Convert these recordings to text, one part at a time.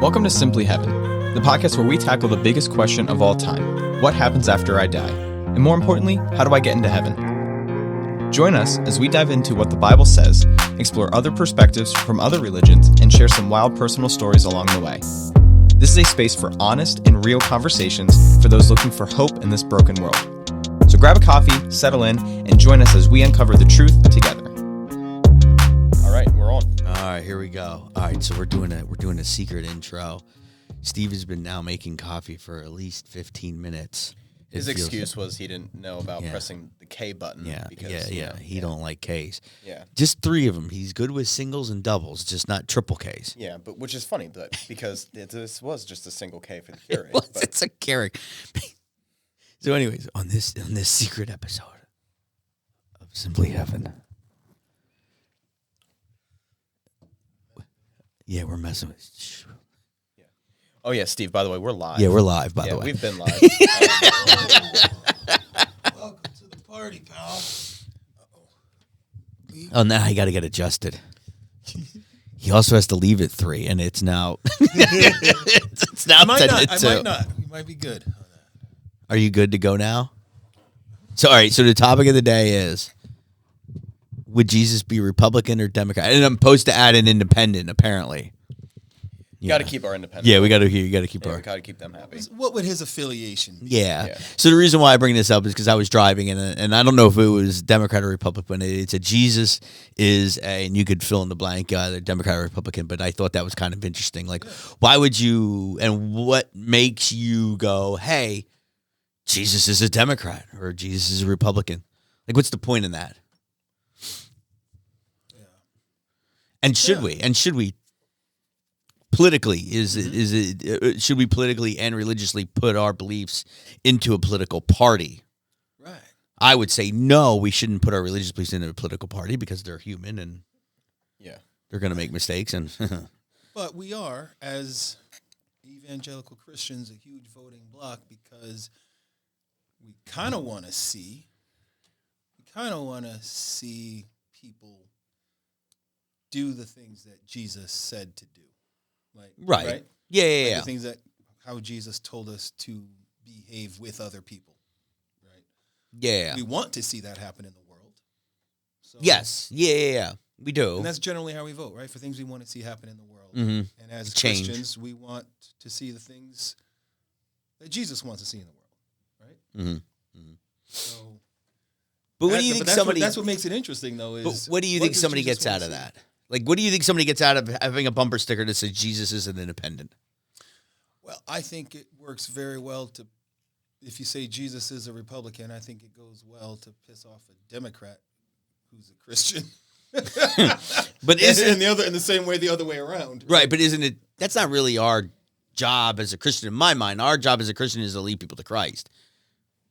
Welcome to Simply Heaven, the podcast where we tackle the biggest question of all time: what happens after I die? And more importantly, how do I get into heaven? Join us as we dive into what the Bible says, explore other perspectives from other religions, and share some wild personal stories along the way. This is a space for honest and real conversations for those looking for hope in this broken world. So grab a coffee, settle in, and join us as we uncover the truth together. All right, we're on. All right, here we go. All right, so we're doing a secret intro. Steve has been now making coffee for at least 15 minutes. His excuse was he didn't know about pressing the K button. He don't like Ks. Yeah. Just 3 of them. He's good with singles and doubles, just not triple Ks. Yeah, but which is funny, but because this was just a single K for the Keurig. It's a Keurig. So anyways, on this secret episode of Simply Heaven. Yeah, we're messing with. Yeah. Oh yeah, Steve. By the way, we're live. Yeah, we're live. By the way, we've been live. Welcome to the party, pal. Oh, now I got to get adjusted. He also has to leave at 3, and it's now. it's now 10 to 2. I might not. You might be good. Are you good to go now? So all right. So the topic of the day is: would Jesus be Republican or Democrat? And I'm supposed to add an independent, apparently. You got to keep our independent. Yeah, we got to keep our. our. We got to keep them happy. What would his affiliation be? Yeah. So the reason why I bring this up is because I was driving and I don't know if it was Democrat or Republican. It's a Jesus is and you could fill in the blank, either Democrat or Republican. But I thought that was kind of interesting. Like, why would you? And what makes you go, hey, Jesus is a Democrat or Jesus is a Republican? Like, what's the point in that? And should we politically should we politically and religiously put our beliefs into a political party? Right. I would say no, we shouldn't put our religious beliefs into a political party because they're human and they're going to make mistakes. And but we are, as evangelical Christians, a huge voting bloc because we kind of want to see people do the things that Jesus said to do. Like, right? Yeah. Like the things that how Jesus told us to behave with other people, right? Yeah. We want to see that happen in the world. So, Yes. Yeah. We do. And that's generally how we vote, right? For things we want to see happen in the world. Mm-hmm. And as Change. Christians, we want to see the things that Jesus wants to see in the world, right? Mm-hmm. Mm-hmm. So, but what do you think that's what makes it interesting, though. Is what do you think somebody gets out of that? Like, what do you think somebody gets out of having a bumper sticker that says Jesus is an independent? Well, I think it works very well if you say Jesus is a Republican, I think it goes well to piss off a Democrat who's a Christian. But isn't in the same way the other way around? Right, but isn't it? That's not really our job as a Christian. In my mind, our job as a Christian is to lead people to Christ,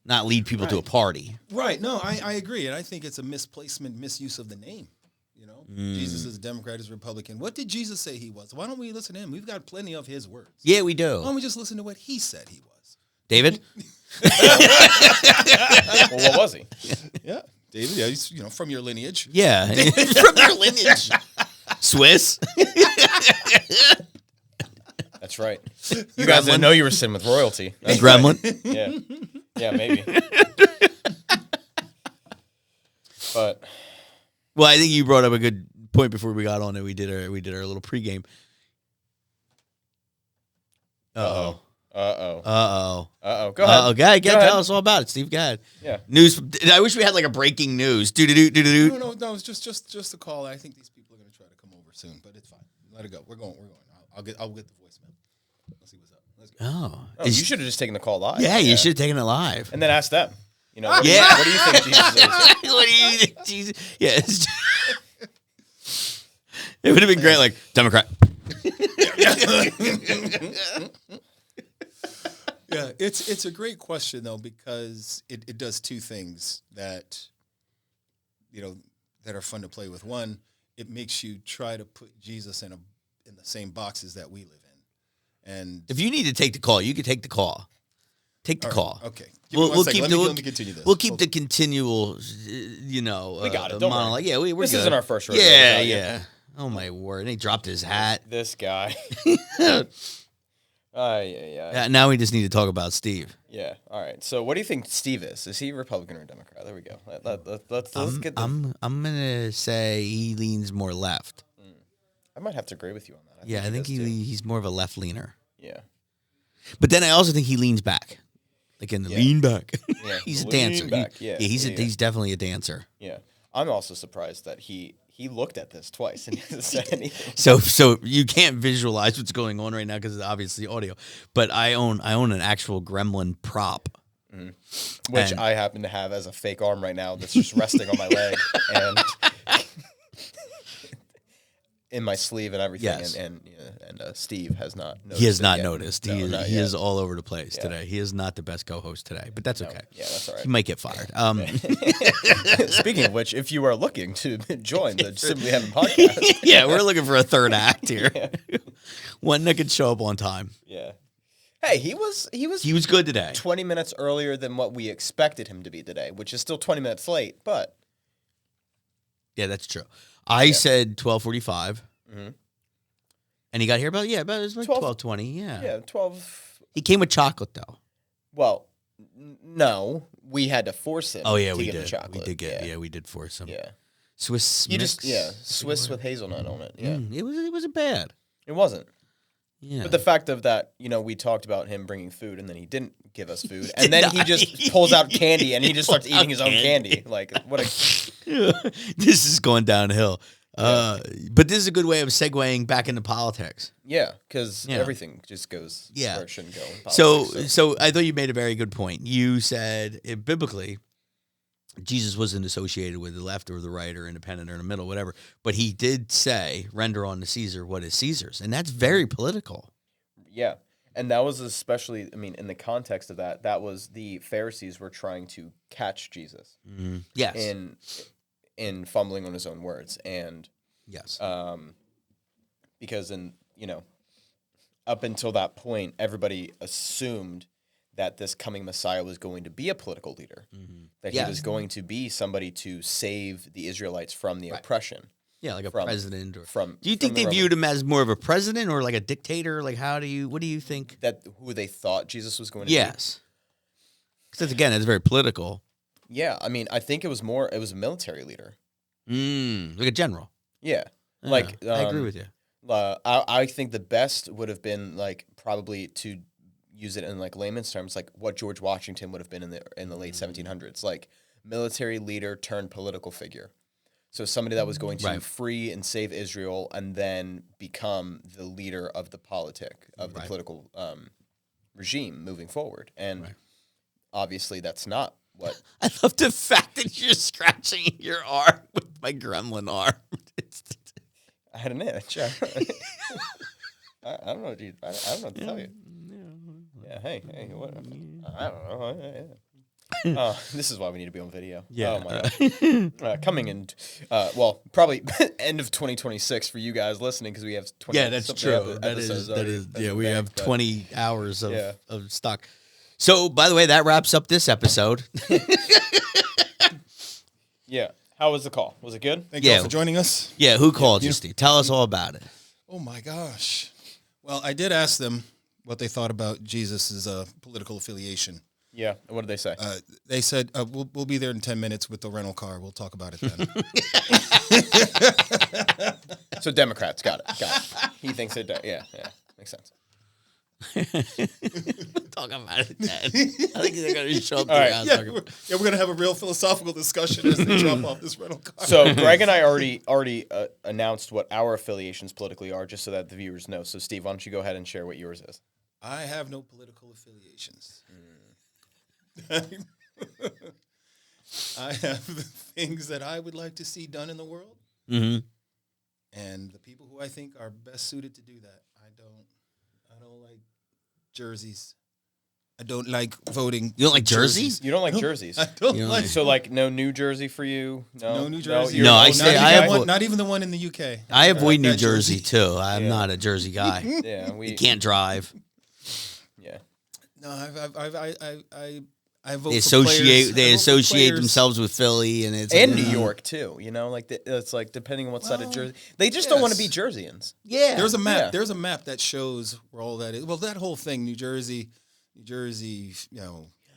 not lead people to a party. Right. No, I agree, and I think it's a misuse of the name. You know, Jesus is a Democrat, is a Republican. What did Jesus say he was? Why don't we listen to him? We've got plenty of his words. Yeah, we do. Why don't we just listen to what he said he was? David? Well, what was he? Yeah, David. Yeah, he's, from your lineage. Yeah, from your lineage. Swiss? That's right. You guys didn't know you were sitting with royalty. That's Gremlin? Right. Yeah, maybe. But... Well, I think you brought up a good point before we got on it. We did our little pregame. Uh-oh. Go ahead. Go ahead. Tell us all about it, Steve. Go ahead. Yeah. News. I wish we had like a breaking news. Do. No. It's just a call. I think these people are going to try to come over soon, but it's fine. Let it go. We're going. I'll get the voicemail. Let's see what's up. Let's go. Oh, you should have just taken the call live. Yeah, you should have taken it live. And then asked them. What do you think Jesus is? What do you think Jesus? Yeah. It would have been great, like Democrat. Yeah, it's a great question though, because it does two things that that are fun to play with. One, it makes you try to put Jesus in the same boxes that we live in. And if you need to take the call, you can take the call. Take the call. Okay. We'll keep let me continue this. We'll keep the continual, we got it. Don't monologue. worry. Yeah, we're this good. isn't our first rodeo. Yeah. Oh my word! And he dropped his hat. This guy. Yeah. Now we just need to talk about Steve. Yeah. All right. So, what do you think Steve is? Is he Republican or Democrat? There we go. Let's get. I'm gonna say he leans more left. I might have to agree with you on that. I think he's more of a left leaner. Yeah. But then I also think he leans back, like in the lean back. Yeah. He's a dancer. Back. He's definitely a dancer. Yeah. I'm also surprised that he looked at this twice and he didn't say anything. So you can't visualize what's going on right now because it's obviously audio. But I own an actual gremlin prop, Which I happen to have as a fake arm right now that's just resting on my leg and in my sleeve and everything. Yes. And Steve has not noticed. He has not yet. noticed. No, He is all over the place today. He is not the best co-host today, but that's okay. Yeah, that's all right. He might get fired. Speaking of which, if you are looking to join the Simply Heaven podcast. Yeah, we're looking for a third act here. One that could show up on time. Yeah. Hey, he was good today. 20 minutes earlier than what we expected him to be today, which is still 20 minutes late, but Yeah, that's true. I said 12:45. And he got here about it was like 12:20. yeah, 12. He came with chocolate though. Well, no, we had to force him. Oh yeah, to we get did. the chocolate. We did force him. Yeah. Swiss. You mix. just Swiss with hazelnut on it. Yeah. It wasn't bad. It wasn't. Yeah. But the fact of that, we talked about him bringing food and then he didn't give us food. And then he just pulls out candy and he just starts eating his own candy. Like, what a... This is going downhill. But this is a good way of segueing back into politics. Yeah, because everything just goes where it shouldn't go in politics, So I thought you made a very good point. You said, biblically, Jesus wasn't associated with the left or the right or independent or in the middle, whatever. But he did say, render unto Caesar what is Caesar's. And that's very political. Yeah. And that was especially, in the context of that was the Pharisees were trying to catch Jesus. Mm-hmm. Yes. In fumbling on his own words. And yes. Because up until that point, everybody assumed that this coming Messiah was going to be a political leader, that he was going to be somebody to save the Israelites from the oppression. Yeah, like a president. Do you think they viewed him as more of a president or like a dictator? Like, what do you think? That who they thought Jesus was going to be? Yes. Because again, it's very political. Yeah, I think it was a military leader. Like a general. Yeah. I agree with you. I think the best would have been probably to use it in layman's terms, like what George Washington would have been in the late 1700s, like military leader turned political figure. So somebody that was going to free and save Israel and then become the leader of the the political regime moving forward. And obviously that's not what. I love the fact that you're scratching your arm with my gremlin arm. I had an itch. I don't know, dude. I don't know what to tell you. Yeah, hey, what? I don't know. This is why we need to be on video. Yeah. Oh my god. Coming in, probably end of 2026 for you guys listening because we have 20. Yeah, that's true. That is. Yeah, we have 20 hours of stock. So, by the way, that wraps up this episode. Yeah. How was the call? Was it good? Thank you all for joining us. Yeah, who called you, Steve? Tell us all about it. Oh my gosh. Well, I did ask them what they thought about Jesus' political affiliation. Yeah. What did they say? They said, we'll be there in 10 minutes with the rental car. We'll talk about it then. So Democrats, got it. He thinks it does. Yeah, makes sense. Talk about it then. I think they're going to show up. Right. Yeah, we're going to have a real philosophical discussion as they drop off this rental car. So Greg and I already announced what our affiliations politically are, just so that the viewers know. So Steve, why don't you go ahead and share what yours is? I have no political affiliations. I have the things that I would like to see done in the world, and the people who I think are best suited to do that. I don't like jerseys. I don't like voting. You don't like jerseys? You don't like jerseys? I don't like. So no New Jersey for you? No New Jersey. No, not even the one in the UK. I avoid New Jersey too. I'm not a Jersey guy. Yeah, you can't drive. Yeah. No, I vote They for players. associate themselves with Philly, and it's And like, New York too, you know, like it's like depending on what side of Jersey, they just don't want to be Jerseyans. Yeah, There's a map. Yeah. There's a map that shows where all that is. Well, that whole thing, New Jersey,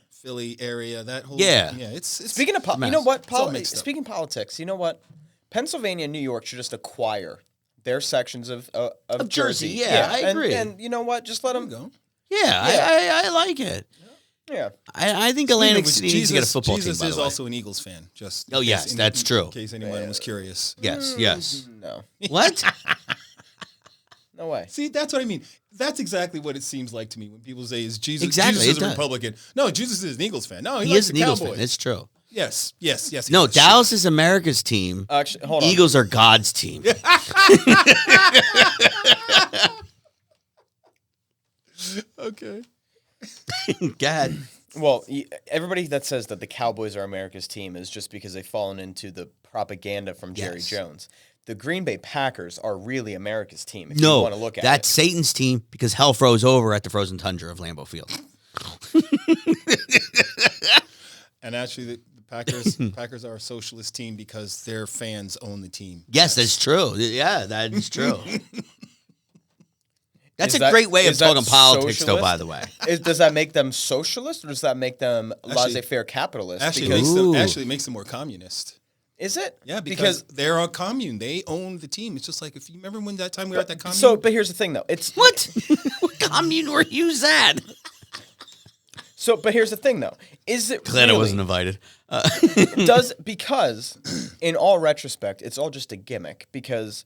Philly area. That whole It's Speaking of you know what? all mixed up. Speaking politics, you know what? Pennsylvania and New York should just acquire their sections of Jersey. Yeah, I agree. And you know what? Just let them go. I like it. Yeah. I think Atlantic City needs to get a football Jesus team. By is the way. also an Eagles fan. Just that's true. In case anyone was curious. Yes. No. What? No way. See, that's what I mean. That's exactly what it seems like to me when people say, "Is Jesus?" Exactly, Jesus is it a does. Republican. No, Jesus is an Eagles fan. No, he He likes is an the Eagles Cowboys. fan. It's true. Yes. No, Sure. Dallas is America's team. Actually, hold on. Eagles are God's team. Okay. Go ahead. Well, everybody that says that the Cowboys are America's team is just because they've fallen into the propaganda from Jerry Yes. Jones. The Green Bay Packers are really America's team if you want to look at that's it. Satan's team because hell froze over at the frozen tundra of Lambeau Field. And actually, the Packers are a socialist team because their fans own the team. Yes, that's true. Yeah, that is true. That's Is a that- great way of is that talking politics, though, socialist? by the way. Does that make them socialist or does that make them laissez-faire capitalist? Actually, Because- it makes them more communist. is it? Yeah, because they're a commune. They own the team. It's just like if you remember when that time we were at that commune. So, but here's the thing, though. It's What? What commune were you at? so. But here's the thing, though. Is it Glad really, I wasn't invited. because in all retrospect, it's all just a gimmick because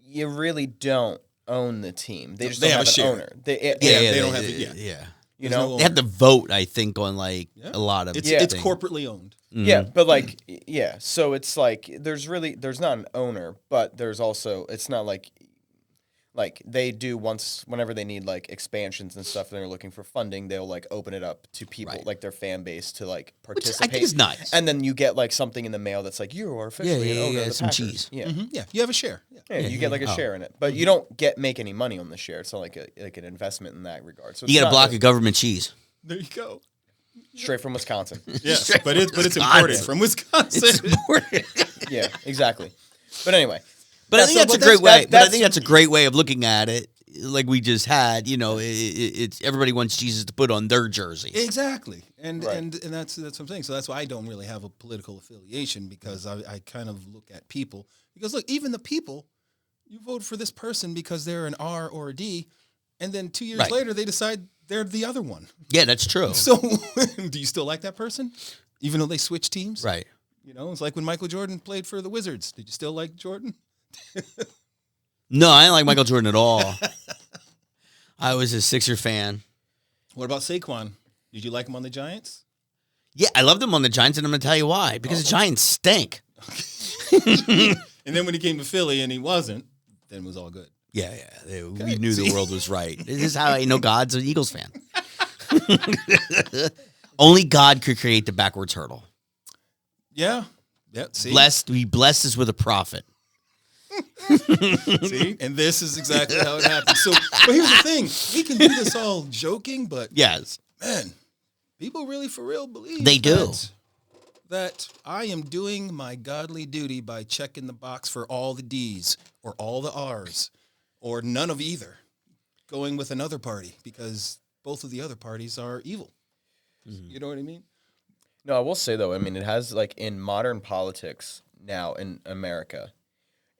you really don't own the team. They just They don't have a an share. owner. they don't have it. Yeah. Yeah. You There's know. no They have to vote, I think, on like a lot of It's Yeah. it's things. corporately owned. Yeah, but like, yeah. So it's like there's not an owner, but there's also it's not like they do whenever they need like expansions and stuff and they're looking for funding, they'll like open it up to people Right. like their fan base to like Which participate. I think is nice. And then you get like something in the mail that's like you are officially an owner of the some Packers. cheese. Yeah. Yeah, you have a share. Yeah. Yeah, you get like a Oh. share in it, but you don't make any money on the share. It's not like an investment in that regard. So You it's get a not block like- of government cheese. There you go. straight from Wisconsin. Yes, but it's imported from Wisconsin. Yeah, exactly. But anyway, But I Yeah, think so- that's a but great way. But I that's- think that's a great way of looking at it. Like we just had, it's everybody wants Jesus to put on their jersey. Exactly, and Right. and that's what I'm saying. So that's why I don't really have a political affiliation because I kind of look at people because look, even the people, you vote for this person because they're an R or a D, and then 2 years Right. later they decide they're the other one. Yeah, that's true. So do you still like that person, even though they switch teams? Right. You know, it's like when Michael Jordan played for the Wizards. Did you still like Jordan? No, I didn't like Michael Jordan at all. I was a Sixer fan. What about Saquon? Did you like him on the Giants? Yeah, I loved him on the Giants, and I'm going to tell you why. Because the Giants stink. And then when he came to Philly and he wasn't, then it was all good. Yeah. We knew the world was right. This is how I know God's an Eagles fan. Only God could create the backwards hurdle. Yeah. Yeah. See? He blessed us with a prophet. See? And this is exactly how it happens. So, but here's the thing. We can do this all joking, but Yes. man, people really for real believe They do. that I am doing my godly duty by checking the box for all the D's or all the R's or none of either, going with another party because both of the other parties are evil. You know what I mean? no, I will say though, I mean, it has like in modern politics now in America,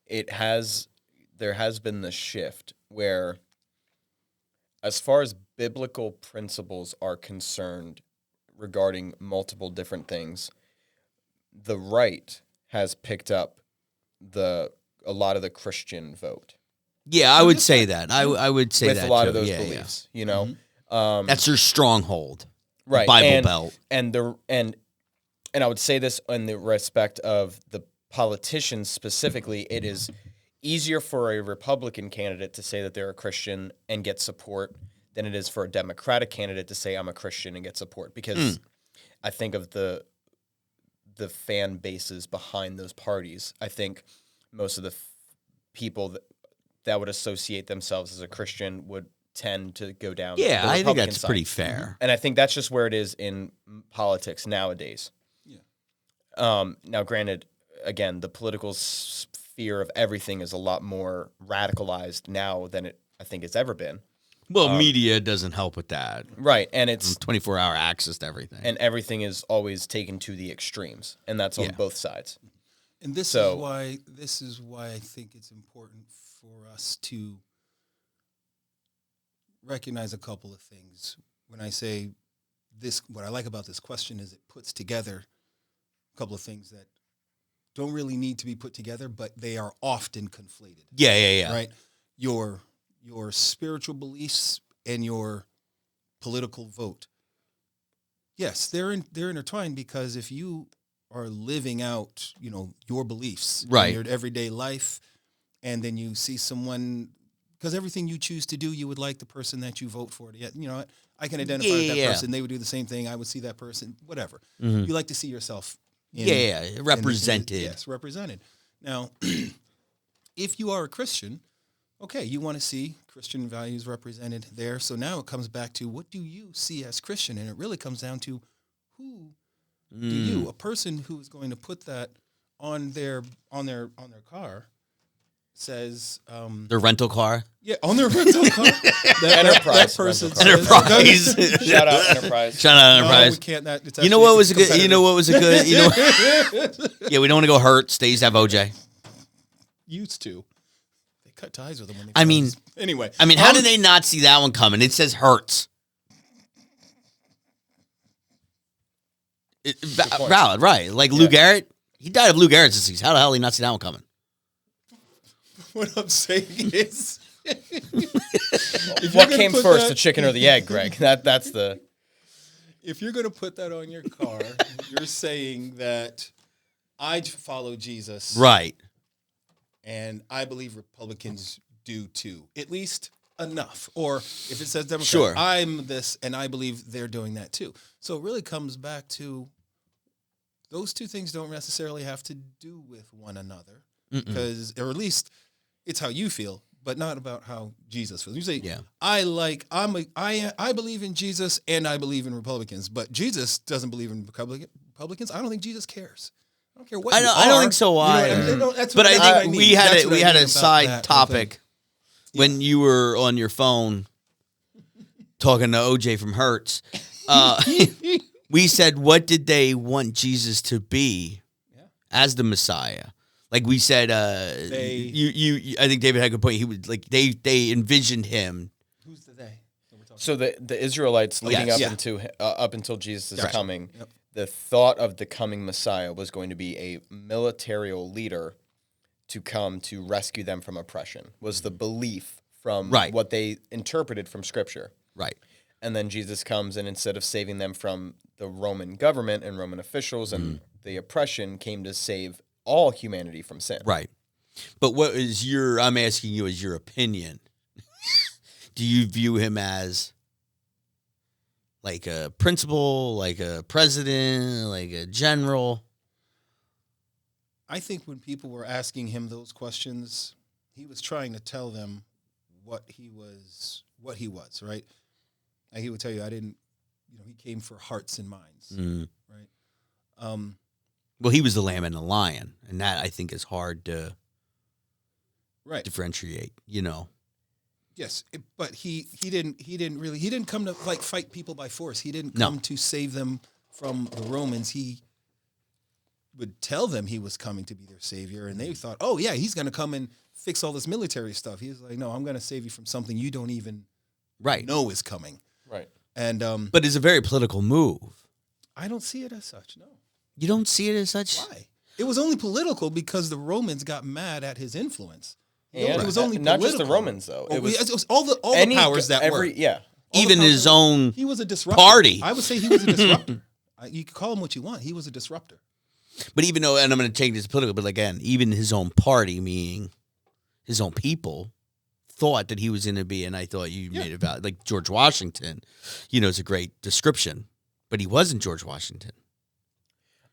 there has been this shift where, as far as biblical principles are concerned regarding multiple different things, the right has picked up a lot of the Christian vote Yeah, I would say that. I would say with that a lot too. of those Yeah, beliefs, you know. yeah. That's their stronghold. Right, Bible and, Belt. and I would say this in the respect of the politicians specifically. It is easier for a Republican candidate to say that they're a Christian and get support than it is for a Democratic candidate to say I'm a Christian and get support because I think of the fan bases behind those parties. I think most of the people that would associate themselves as a Christian would tend to go down. Yeah, the I think Republican that's side. pretty fair. And I think that's just where it is in politics nowadays. Yeah. Now, granted, again, the political sphere of everything is a lot more radicalized now than I think it's ever been. Well, media doesn't help with that. Right, and it's 24-hour access to everything. and everything is always taken to the extremes, and that's on both sides. And this is why I think it's important for us to recognize a couple of things. When I say this, what I like about this question is it puts together a couple of things that don't really need to be put together, but they are often conflated. Yeah. Right? Your spiritual beliefs and your political vote. Yes, they're intertwined, because if you are living out, your beliefs right. in your everyday life, and then you see someone, because everything you choose to do, you would like the person that you vote for to get, I can identify with that person. They would do the same thing. I would see that person, whatever. Mm-hmm. You like to see yourself represented. Yes, represented. Now, if you are a Christian, okay, you want to see Christian values represented there. So now it comes back to, what do you see as Christian? And it really comes down to, who do you, a person who is going to put that on their car, says their rental car. Yeah, on their rental car. Enterprise. That person Enterprise. Shout out Enterprise. Shout out No, Enterprise. we can't. It's You know what was a good? competitive. Yeah, we don't want to go Hertz. They used to have OJ. Used to. They cut ties with them when they. Anyway, anyway. how did they not see that one coming? It says Hertz. Valid, right? Like Lou Garrett, he died of Lou Gehrig's disease. How the hell did he not see that one coming? What I'm saying is, What came first, the chicken or the egg, Greg? That's the. If you're going to put that on your car, you're saying that I follow Jesus, Right. and I believe Republicans do too, at least enough. Or if it says Democrat, Sure. I'm this, and I believe they're doing that too. So it really comes back to, those two things don't necessarily have to do with one another, because, or at least it's how you feel, but not about how Jesus feels. You say, I believe in Jesus and I believe in Republicans, but Jesus doesn't believe in Republicans. I don't think Jesus cares. I don't care what I don't think so either. But I think we had a side topic when you were on your phone talking to OJ from Hertz. We said, what did they want Jesus to be as the Messiah? Like we said, I think David had a good point. He would like they envisioned him. Who's the they? So the Israelites leading up until Jesus' coming, the thought of the coming Messiah was going to be a military leader to come to rescue them from oppression. Was the belief from what they interpreted from Scripture. Right. And then Jesus comes, and instead of saving them from the Roman government and Roman officials and the oppression, came to save all humanity from sin. Right. But I'm asking you as your opinion. Do you view him as like a principal, like a president, like a general? I think when people were asking him those questions, he was trying to tell them what he was, right? And he would tell you, he came for hearts and minds, right? Well, he was the lamb and the lion, and that I think is hard to differentiate. Yes, but he didn't come to like fight people by force. He didn't come to save them from the Romans. He would tell them he was coming to be their savior, and they thought, oh yeah, he's going to come and fix all this military stuff. He was like, no, I'm going to save you from something you don't even know is coming. Right. And but it's a very political move. I don't see it as such. No. You don't see it as such? Why? It was only political because the Romans got mad at his influence. And it was only not political. just the Romans, though. It was all the powers that were. Yeah. Even his own he was a disruptor. party. I would say he was a disruptor. You could call him what you want. He was a disruptor. But even though, and I'm going to take this political, but again, even his own party, meaning his own people, thought that he was going to be, and I thought you made it about, like George Washington, is a great description, but he wasn't George Washington.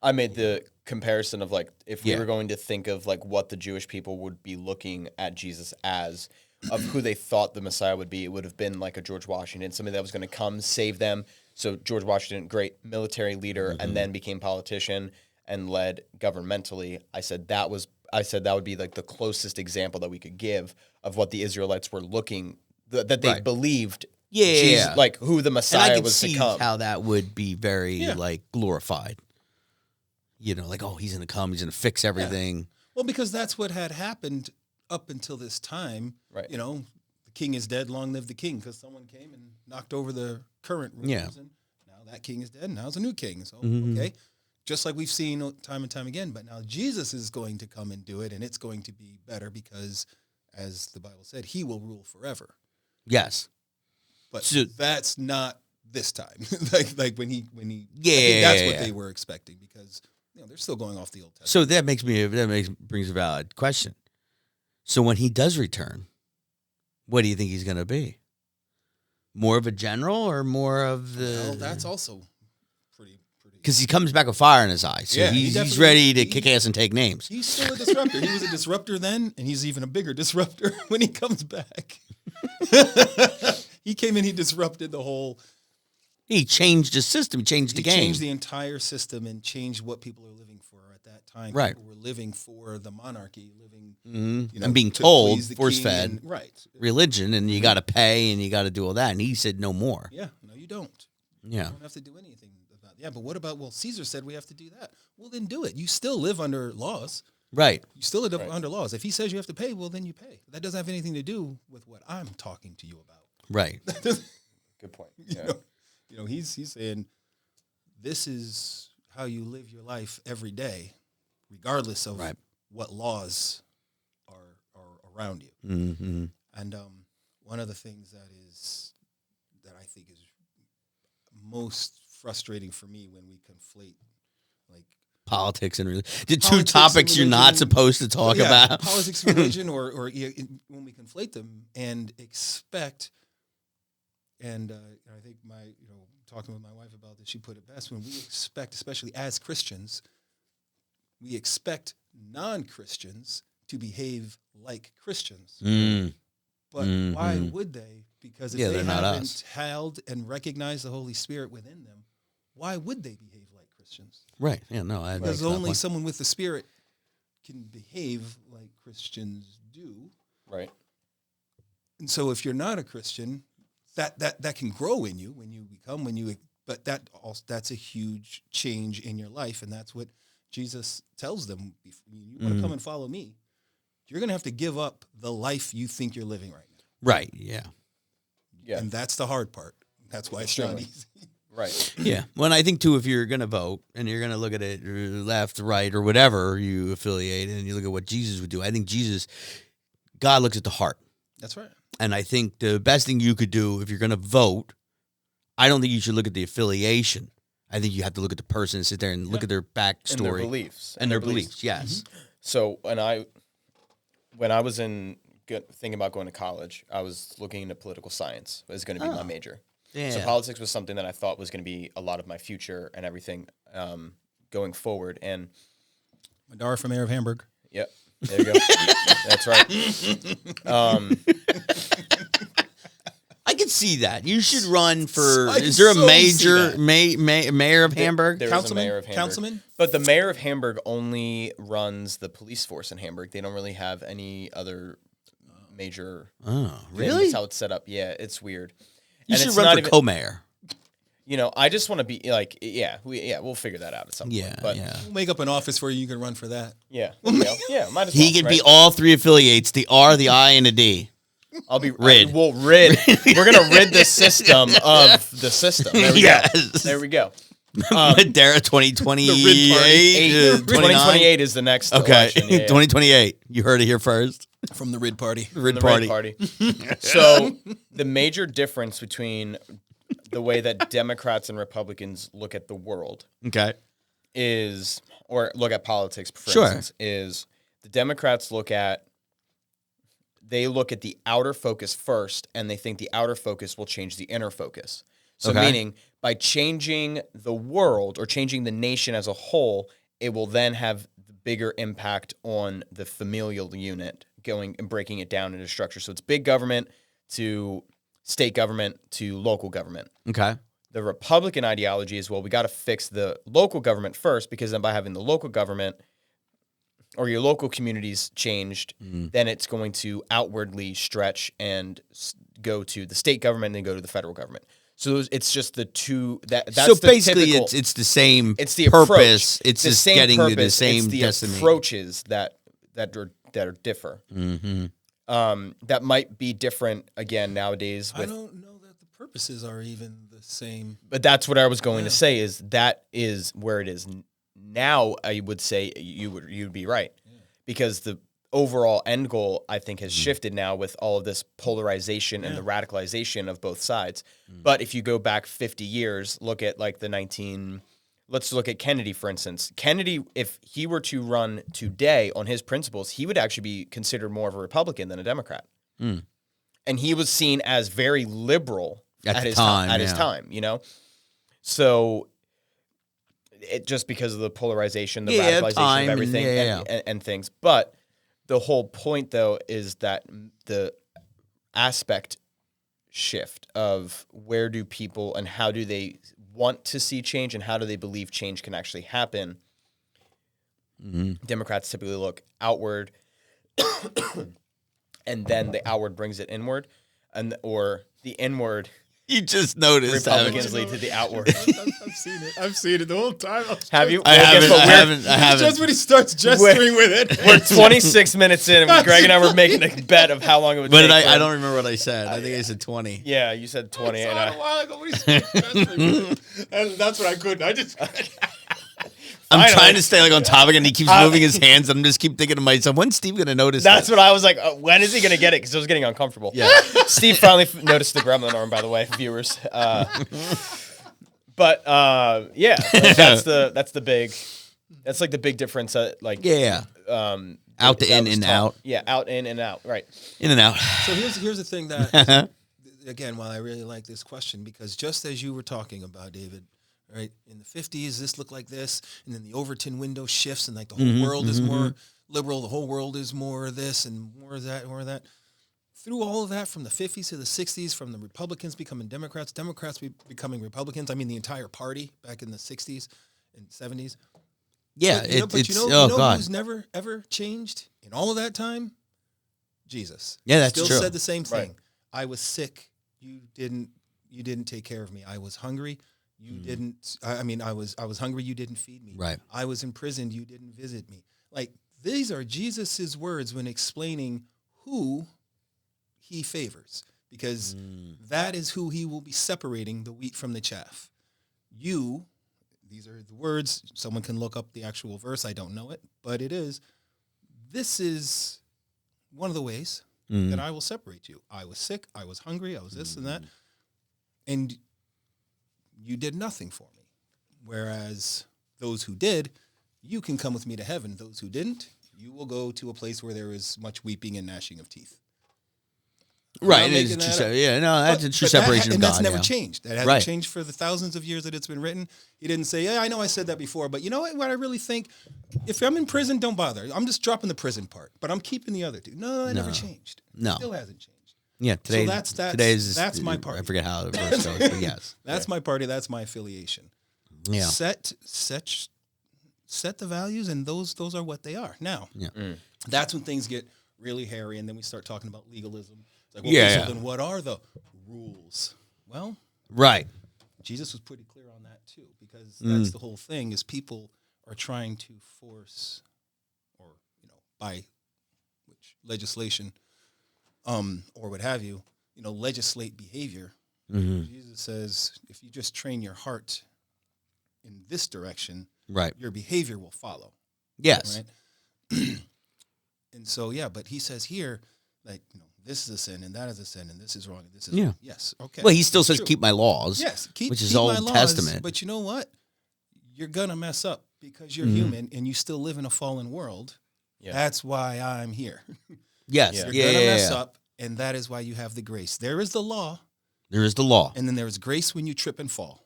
I made the comparison of like if we were going to think of like what the Jewish people would be looking at Jesus as, of who they thought the Messiah would be, it would have been like a George Washington, somebody that was going to come save them. So George Washington, great military leader, and then became politician and led governmentally. I said that would be like the closest example that we could give of what the Israelites were looking, that they believed. Jesus, like who the Messiah was to come. And I could see how that would be very like glorified. You know, like, oh, he's going to come, he's going to fix everything. Yeah. Well, because that's what had happened up until this time. Right. You know, the king is dead, long live the king, because someone came and knocked over the current rulers. Yeah. And now that king is dead, and now it's a new king. So, okay. Just like we've seen time and time again. But now Jesus is going to come and do it, and it's going to be better because, as the Bible said, he will rule forever. Yes. But So, that's not this time. like when he I Yeah, think that's what they were expecting, because they're still going off the Old Testament. so that brings a valid question. So when he does return, what do you think he's going to be? More of a general or more of the? Well, that's also pretty. Because he comes back with fire in his eyes, so Yeah, he's ready to kick ass and take names. He's still a disruptor. He was a disruptor then, and he's even a bigger disruptor when he comes back. He came in, he disrupted the whole. He changed the system. He changed the game. He changed the entire system and changed what people are living for at that time. Right. People were living for the monarchy, living, and being to told, please the force king fed, and- right? religion, and you got to pay and you got to do all that. And he said no more. Yeah, no, you don't. Yeah. You don't have to do anything about. Yeah, but what about? Well, Caesar said we have to do that. Well, then do it. You still live under laws. Right. You still live under laws. If he says you have to pay, well, then you pay. That doesn't have anything to do with what I'm talking to you about. Right. Good point. You know, he's saying this is how you live your life every day, regardless of what laws are around you. Mm-hmm. And one of the things that I think is most frustrating for me when we conflate like Politics and religion. The two Politics topics and you're not religion. talking to talk about. Politics and religion, or when we conflate them and expect. And I think talking with my wife about this, she put it best. When we expect, especially as Christians, we expect non-Christians to behave like Christians. But why would they? Because if they haven't held and recognized the Holy Spirit within them, why would they behave like Christians? Right. Yeah, no. Because only someone with the Spirit can behave like Christians do. Right. And so if you're not a Christian, that can grow in you but that's a huge change in your life, and that's what Jesus tells them. You want to come and follow me, you're going to have to give up the life you think you're living right now. Right. Yeah. Yeah. And that's the hard part. That's why it's not easy. Right. Yeah. Well, and I think too, if you're going to vote and you're going to look at it left, right, or whatever you affiliate, and you look at what Jesus would do, I think God looks at the heart. That's right. And I think the best thing you could do if you're going to vote, I don't think you should look at the affiliation. I think you have to look at the person and sit there and look at their backstory. And their beliefs. And their beliefs, yes. Mm-hmm. So when I was thinking about going to college, I was looking into political science as going to be my major. Yeah. So politics was something that I thought was going to be a lot of my future and everything going forward. And Madara for mayor of Hamburg. Yep. There you go. That's right. I can see that. You should run for. I can Is there a so major see mayor of Hamburg? There is a mayor of Hamburg. Councilman? But the mayor of Hamburg only runs the police force in Hamburg. They don't really have any other major. Oh, thing. really? That's how it's set up. Yeah, it's weird. You And should it's run not for even- co-mayor. I just want to be like, we'll figure that out at some point. But We'll make up an office for you. You can run for that. yeah, might as well. He could be right? all three affiliates: the R, the I, and the D. I'll be Rid. We'll rid. We're gonna rid the system of the system. There we Yes. go. There we go. Madara 2028. 2028 is the next Okay, election. Yeah, yeah. 2028. You heard it here first. From the Rid Party. Rid The Party. Red Party. So the major difference between the way that Democrats and Republicans look at the world Okay. or look at politics, for Sure. instance, is the Democrats look at the outer focus first, and they think the outer focus will change the inner focus. So Okay. meaning by changing the world or changing the nation as a whole, it will then have the bigger impact on the familial unit going and breaking it down into structure. So it's big government to state government to local government. Okay. The Republican ideology is, well, we got to fix the local government first, because then by having the local government or your local communities changed, then it's going to outwardly stretch and go to the state government and then go to the federal government. So it's just the two. That's so the basically, typical, it's the same. it's the purpose. approach. It's the just same getting to the purpose. same it's the destination. approaches that are differ. That might be different again nowadays. I don't know that the purposes are even the same. But that's what I was going to say. That is where it is now. I would say you'd be right, because the overall end goal, I think, has shifted now with all of this polarization and the radicalization of both sides. But if you go back 50 years, look at like let's look at Kennedy, for instance. Kennedy, if he were to run today on his principles, he would actually be considered more of a Republican than a Democrat. And he was seen as very liberal at his time, you know? So it just because of the polarization, the radicalization of everything and things. But the whole point, though, is that the aspect shift of where do people and how do they want to see change and how do they believe change can actually happen. Democrats typically look outward, and then the outward brings it inward, or the inward. You just noticed. Republicans lead to the outward. I've seen it. I've seen it the whole time. Have you? I haven't. Just when he starts gesturing with it. We're 26 minutes in, and Greg and I were making a bet of how long it would But take. I don't remember what I said. I think I said 20. Yeah, you said 20. I And saw it a while ago when he started gesturing with it. And that's what I couldn't. I just. I'm trying to stay like on topic, and he keeps moving his hands. I'm just keep thinking to myself, when's Steve gonna notice? That's what I was like. When is he gonna get it? Because it was getting uncomfortable. Yeah. Steve finally noticed the gremlin arm, by the way, viewers. But yeah, like, that's the big. That's like the big difference. Like out to in and out. Yeah, out in and out. Right. In and out. So here's the thing that again, while I really like this question, because just as you were talking about, David. Right, in the 50s, this looked like this, and then the Overton window shifts, and like the whole world is more liberal, the whole world is more this and more of that, and more of that. Through all of that, from the 50s to the 60s, from the Republicans becoming Democrats, Democrats becoming Republicans. I mean, the entire party back in the 60s and 70s. Yeah, But you know who's never ever changed in all of that time? Jesus. Yeah, that's Still true. said the same thing. Right. I was sick. You didn't take care of me. I was hungry. You didn't. I was hungry. You didn't feed me. Right. I was imprisoned. You didn't visit me. Like, these are Jesus's words when explaining who he favors, because that is who he will be separating the wheat from the chaff. You. These are the words. Someone can look up the actual verse. I don't know it, but it is. This is one of the ways that I will separate you. I was sick. I was hungry. I was this and that, and you did nothing for me. Whereas those who did, you can come with me to heaven. Those who didn't, you will go to a place where there is much weeping and gnashing of teeth. Right. That's a true separation of God. And that's never changed. That hasn't changed for the thousands of years that it's been written. He didn't say, yeah, I know I said that before, but you know what I really think? If I'm in prison, don't bother. I'm just dropping the prison part, but I'm keeping the other two. No, it never changed. No. It still hasn't changed. Yeah, today. So that's my party. I forget how the verse goes, but yes. That's my party. That's my affiliation. Yeah. Set the values, and those are what they are. Now, that's when things get really hairy, and then we start talking about legalism. It's like, so then what are the rules? Well, right. Jesus was pretty clear on that too, because that's the whole thing. Is people are trying to force, or by which legislation. Or what have you, legislate behavior. Jesus says, if you just train your heart in this direction, your behavior will follow. Yes. Right? And so, but he says here, like, this is a sin, and that is a sin, and this is wrong, and this is wrong. Yes, okay. Well, he still says, true. keep my laws. Yes, which is keep Old my laws, Testament. But you know what? You're going to mess up because you're human, and you still live in a fallen world. Yeah. That's why I'm here. Yes. You're going to mess up, and that is why you have the grace. There is the law. There is the law. And then there is grace when you trip and fall.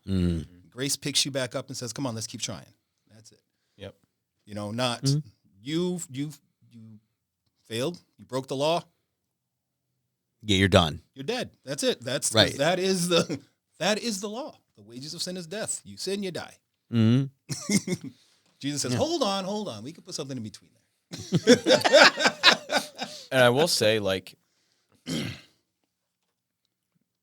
Grace picks you back up and says, come on, let's keep trying. That's it. Yep. Not you failed, you broke the law, Yeah, you're done. you're dead. That's it. That's Right. that is the law. The wages of sin is death. You sin, you die. Mm-hmm. Jesus says, hold on. We could put something in between there. And I will say, like,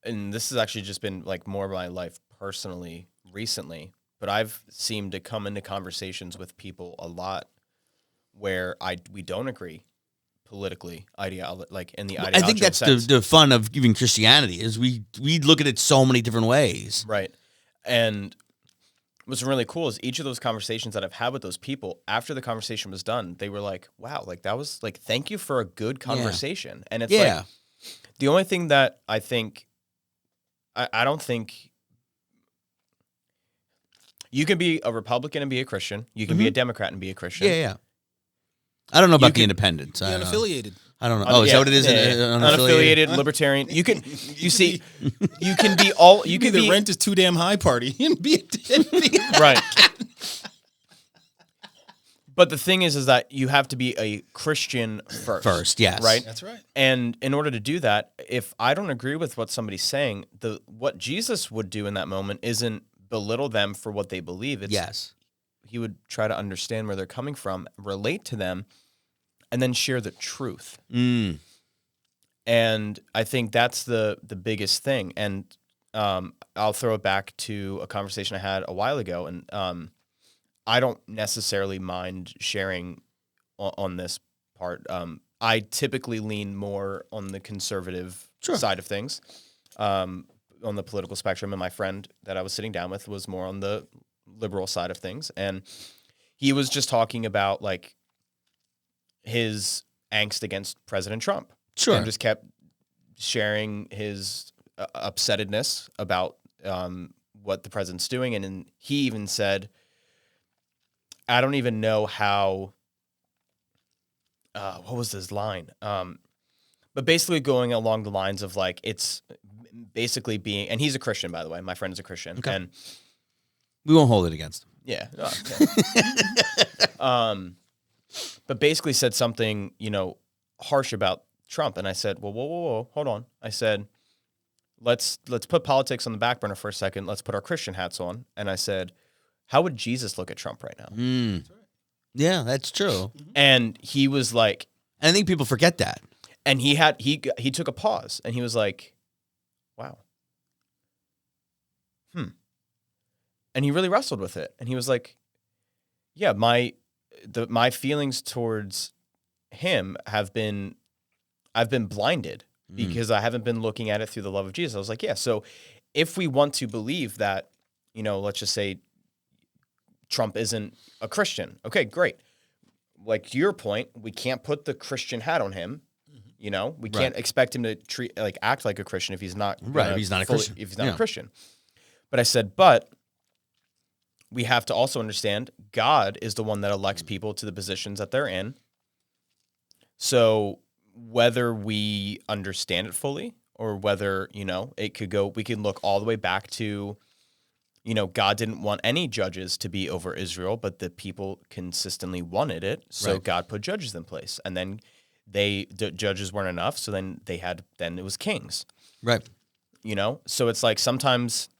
and this has actually just been like more of my life personally recently, but I've seemed to come into conversations with people a lot where we don't agree politically, like in the I ideological think that's sense. the fun of even Christianity is we look at it so many different ways. Right. And what's really cool is each of those conversations that I've had with those people, after the conversation was done, they were like, wow, like that was like, thank you for a good conversation. And it's like, the only thing that I think, I don't think you can be a Republican and be a Christian. You can be a Democrat and be a Christian. Yeah. I don't know about the independents. Be unaffiliated. I don't know. Oh, is that what it is? Unaffiliated, libertarian. You can, you see, you can be all, you can be be the rent is too damn high party and be right. But the thing is that you have to be a Christian first. First, yes. Right? That's right. And in order to do that, if I don't agree with what somebody's saying, what Jesus would do in that moment isn't belittle them for what they believe. It's, he would try to understand where they're coming from, relate to them, and then share the truth. Mm. And I think that's the biggest thing. And I'll throw it back to a conversation I had a while ago. And I don't necessarily mind sharing on this part. I typically lean more on the conservative side of things, on the political spectrum. And my friend that I was sitting down with was more on the liberal side of things. And he was just talking about like his angst against President Trump. Sure. And just kept sharing his upsettedness about what the president's doing. And he even said, I don't even know how, what was his line? But basically going along the lines of like, it's basically being, and he's a Christian, by the way. My friend is a Christian. Okay. And we won't hold it against him. yeah. But basically said something, harsh about Trump. And I said, well, whoa, hold on. I said, let's put politics on the back burner for a second. Let's put our Christian hats on. And I said, how would Jesus look at Trump right now? Mm. That's right. Yeah, that's true. And he was like, and I think people forget that. And he took a pause and he was like, wow. And he really wrestled with it. And he was like, yeah, my feelings towards him I've been blinded because I haven't been looking at it through the love of Jesus. I was like, yeah, so if we want to believe that, let's just say Trump isn't a Christian. Okay, great. Like to your point, we can't put the Christian hat on him. We can't expect him to act like a Christian if he's not If he's not a Christian. If he's not a Christian. But I said, but we have to also understand God is the one that elects people to the positions that they're in. So whether we understand it fully or whether, it could go, we can look all the way back to, God didn't want any judges to be over Israel, but the people consistently wanted it. So God put judges in place. And then the judges weren't enough. So then then it was kings. Right. So it's like sometimes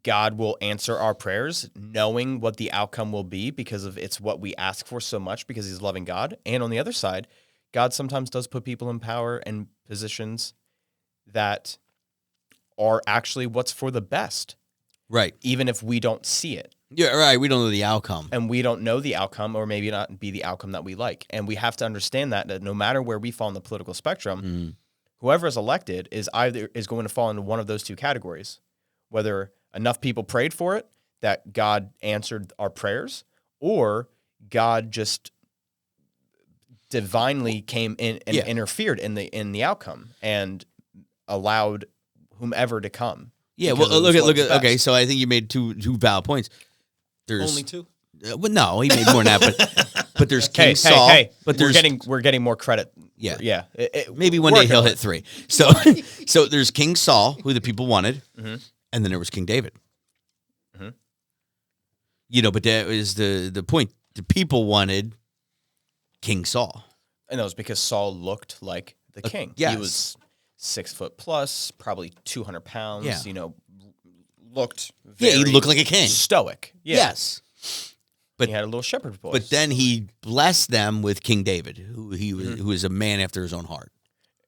God will answer our prayers knowing what the outcome will be because of it's what we ask for so much because he's a loving God. And on the other side, God sometimes does put people in power and positions that are actually what's for the best. Right. Even if we don't see it. Yeah, right. We don't know the outcome. And we don't know the outcome or maybe not be the outcome that we like. And we have to understand that no matter where we fall on the political spectrum, whoever is elected is going to fall into one of those two categories. Whether enough people prayed for it, that God answered our prayers, or God just divinely came in and interfered in the outcome and allowed whomever to come. Yeah, well, look at okay, so I think you made two valid points. There's Only two? Well, no, he made more than that, but there's King Saul. But we're getting more credit. Yeah. Maybe one day he'll hit 3. So there's King Saul, who the people wanted, and then there was King David. But that was the point. The people wanted King Saul. And that was because Saul looked like the king. yes. He was 6 foot plus, probably 200 pounds. Yeah. You know, looked Yeah, he very looked like a king. stoic. Yeah. Yes. But he had a little shepherd's voice. But then he blessed them with King David, who was a man after his own heart.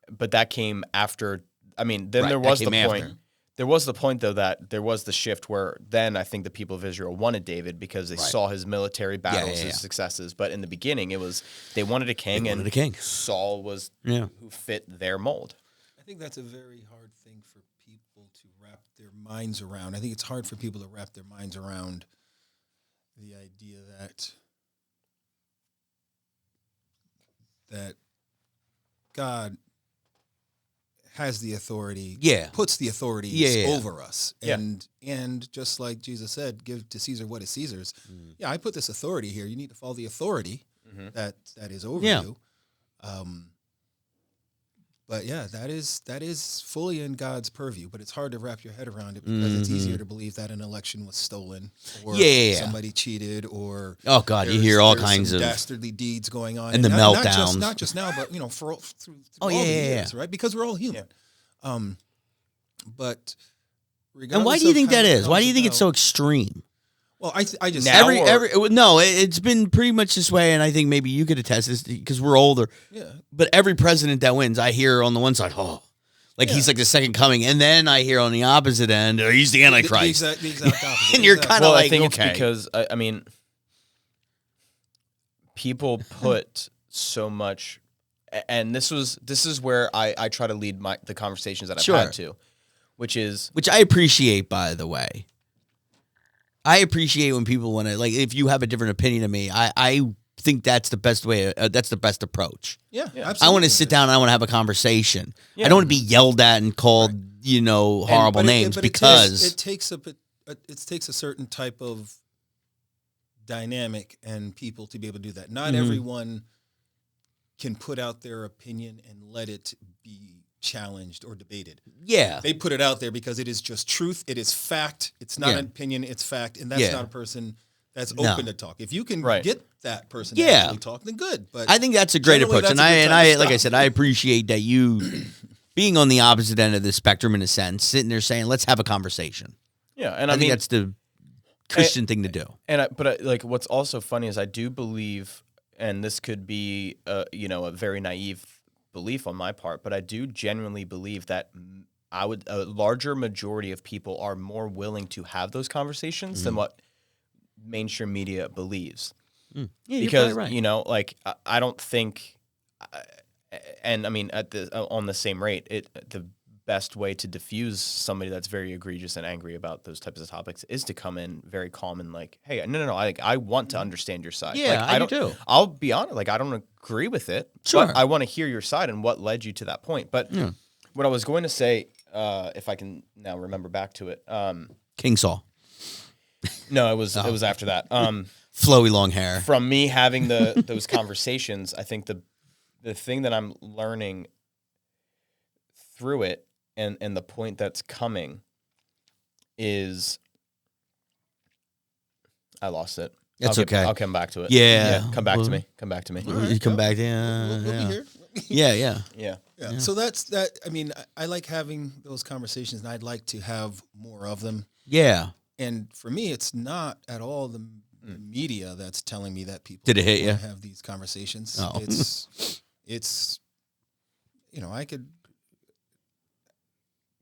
But that came after. I mean, then Right, there that was the came point. after. There was the point, though, that there was the shift where then I think the people of Israel wanted David because they saw his military battles, his successes. But in the beginning, it was they wanted a king, and Saul was who fit their mold. I think that's a very hard thing for people to wrap their minds around. I think it's hard for people to wrap their minds around the idea that God has the authority, puts the authorities over us. And just like Jesus said, give to Caesar what is Caesar's. Yeah, I put this authority here. You need to follow the authority that is over you. But yeah, that is fully in God's purview, but it's hard to wrap your head around it because it's easier to believe that an election was stolen or somebody cheated or you hear all kinds of dastardly deeds going on and the meltdowns. Not just now, but through all the years, right? Because we're all human. But regardless and why do you think that is? Why do you think about, it's so extreme? Well, I just now it's been pretty much this way, and I think maybe you could attest this because we're older. Yeah. But every president that wins, I hear on the one side, he's like the second coming, and then I hear on the opposite end, he's the Antichrist. The exact opposite. And you're kind of I think it's because I mean, people put so much, and this is where I try to lead the conversations that I've had to, which I appreciate, by the way. I appreciate when people want to, like, if you have a different opinion of me, I think that's the best way. That's the best approach. Yeah, absolutely. I want to sit down and I want to have a conversation. Yeah. I don't want to be yelled at and called, horrible names because it takes a certain type of dynamic and people to be able to do that. Not everyone can put out their opinion and let it be challenged or debated. Yeah. They put it out there because it is just truth. It is fact. It's not an opinion. It's fact. And that's not a person that's open to talk. If you can get that person to actually talk, then good. But I think that's a great approach. And I like I said, I appreciate that you being on the opposite end of the spectrum in a sense, sitting there saying, let's have a conversation. Yeah. And I think that's the Christian thing to do. But what's also funny is I do believe, and this could be, a very naive belief on my part, but I do genuinely believe that a larger majority of people are more willing to have those conversations than what mainstream media believes. Yeah, because you're probably right. I don't think, and I mean on the same rate, the best way to diffuse somebody that's very egregious and angry about those types of topics is to come in very calm and like, hey, no, I want to understand your side. Yeah, I do too. I'll be honest, I don't agree with it. Sure. But I want to hear your side and what led you to that point. But what I was going to say, if I can now remember back to it, King Saul. No, it was after that. Flowy long hair. From me having those conversations, I think the thing that I'm learning through it and the point that's coming is I lost it. It's okay. I'll come back to it. Yeah. Come back to me. Come back to me. You come back. We'll be here. Yeah. So that's that. I mean, I like having those conversations, and I'd like to have more of them. Yeah. And for me, it's not at all the media that's telling me that people did it hit you have these conversations. Oh. It's I could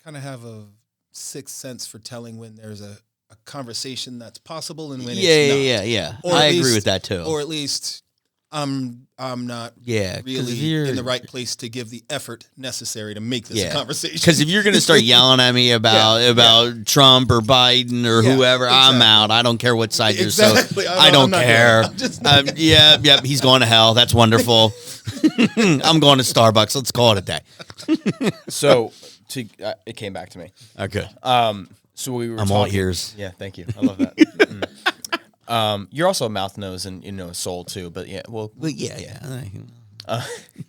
kind of have a sixth sense for telling when there's a conversation that's possible and when it's not. Yeah. Or I agree with that too. Or at least I'm not really in the right place to give the effort necessary to make this a conversation. Because if you're going to start yelling at me about Trump or Biden or whoever, exactly. I'm out. I don't care what side you're. Exactly. So I don't care. He's going to hell. That's wonderful. I'm going to Starbucks. Let's call it a day. So it came back to me. Okay. So we were. I'm all ears. Yeah, thank you. I love that. You're also a mouth, nose, and a soul too. But yeah,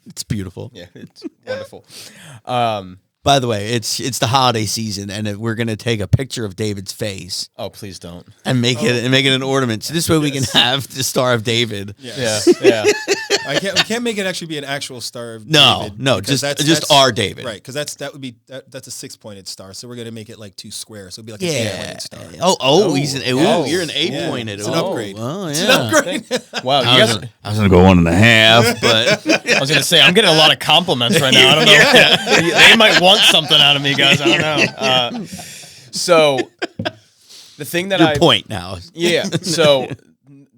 it's beautiful. Yeah, it's wonderful. By the way, it's the holiday season, and we're gonna take a picture of David's face. Oh, please don't. And make it an ornament. So this way we can have the Star of David. Yeah. We can't make it actually be an actual Star of No, David. no, because just our David. Right, because that's a 6-pointed star. So we're gonna make it like 2 squares. So it'll be like Yeah. a 6-pointed star. You're an 8-pointed. It's an upgrade. Oh, yeah. It's an upgrade. Wow, I was gonna go 1.5, but I was gonna say I'm getting a lot of compliments right now. I don't know. They might want something out of me, guys. I don't know. So the thing that your point now. Yeah. So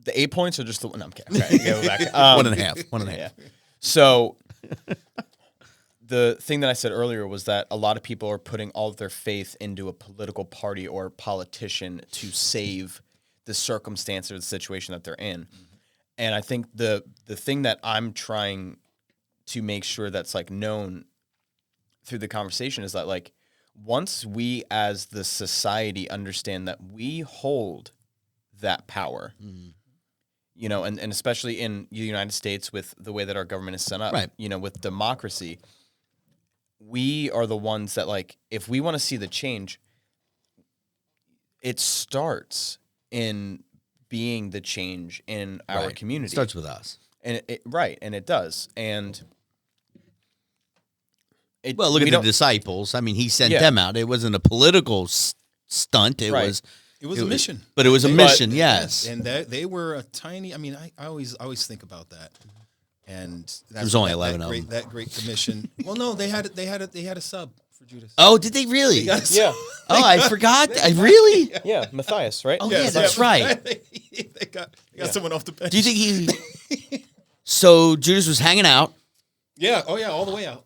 the 8 points are just the one. No, I'm kidding. Okay, go back. 1.5. 1.5. Yeah. So the thing that I said earlier was that a lot of people are putting all of their faith into a political party or politician to save the circumstance or the situation that they're in. And I think the thing that I'm trying to make sure that's like known through the conversation is that like once we as the society understand that we hold that power, you know, and especially in the United States with the way that our government is set up, right. you know, with democracy, we are the ones that like, if we want to see the change, it starts in being the change in our community. It starts with us. And and it does. And look at the disciples. I mean, he sent them out. It wasn't a political stunt. It was a mission. But it was a mission, yes. And they were a tiny. I mean, I always think about that. And there was only 11 of them. That great commission. Well, no, they had a sub for Judas. Oh, did they really? Yeah. Oh, I forgot. I really? Yeah, Matthias, right? Oh, yeah, that's right. they got someone off the bench. Do you think he? So Judas was hanging out. Yeah. Oh, yeah. All the way out.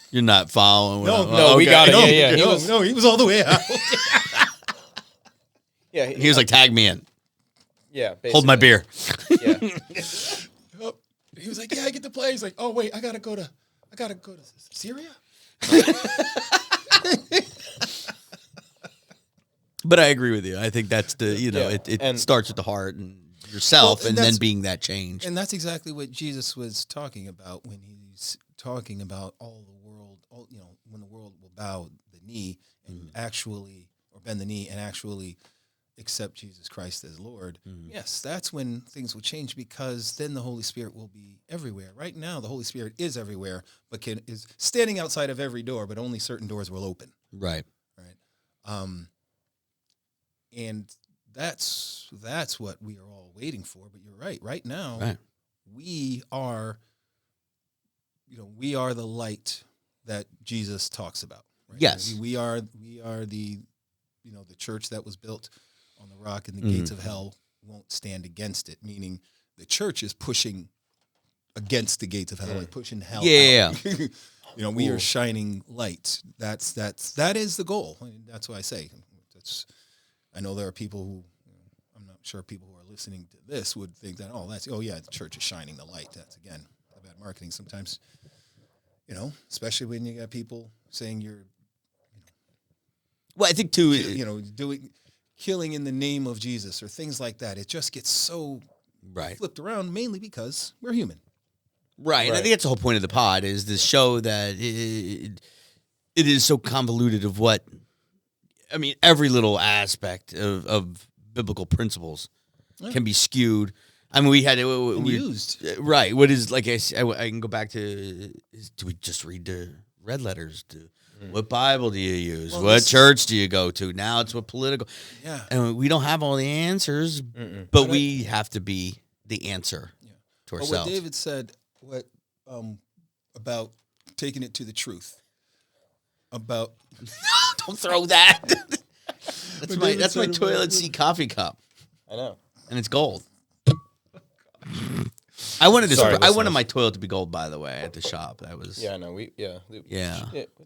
You're not following. No, we got it. No, he was all the way out. Yeah, he was like, "Tag me in." Yeah, basically. Hold my beer. Yeah. He was like, "Yeah, I get to play." He's like, "Oh wait, I gotta go to Syria." But I agree with you. I think that's it starts with the heart and yourself, and then being that change. And that's exactly what Jesus was talking about when he's talking about when the world will bow the knee and actually, or bend the knee and actually accept Jesus Christ as Lord. Yes, that's when things will change, because then the Holy Spirit will be everywhere. Right now, the Holy Spirit is everywhere, but is standing outside of every door, but only certain doors will open. Right. And that's what we are all waiting for. But you're right. Right now, we are the light that Jesus talks about. Right? Yes, we are the church that was built on the rock, and the gates of hell won't stand against it. Meaning, the church is pushing against the gates of hell, like pushing hell. Yeah. Out. We are shining light. That is the goal. I mean, that's what I say. I know there are people who, I'm not sure people who are listening to this would think that, the church is shining the light. That's, again, bad marketing sometimes, especially when you got people saying you're, well, I think too, killing in the name of Jesus or things like that. It just gets so flipped around, mainly because we're human. Right. I think that's the whole point of the pod, is to show that it is so convoluted of what, I mean, every little aspect of biblical principles can be skewed. I mean, we had used. Right. What is, like I can go back to, do we just read the red letters? What Bible do you use? What church do you go to? Now it's what political. Yeah. And we don't have all the answers, but we have to be the answer to ourselves. What David said, about taking it to the truth. About don't throw that. That's my toilet seat coffee cup. I know, and it's gold. I wanted my toilet to be gold, by the way, at the shop. That was It's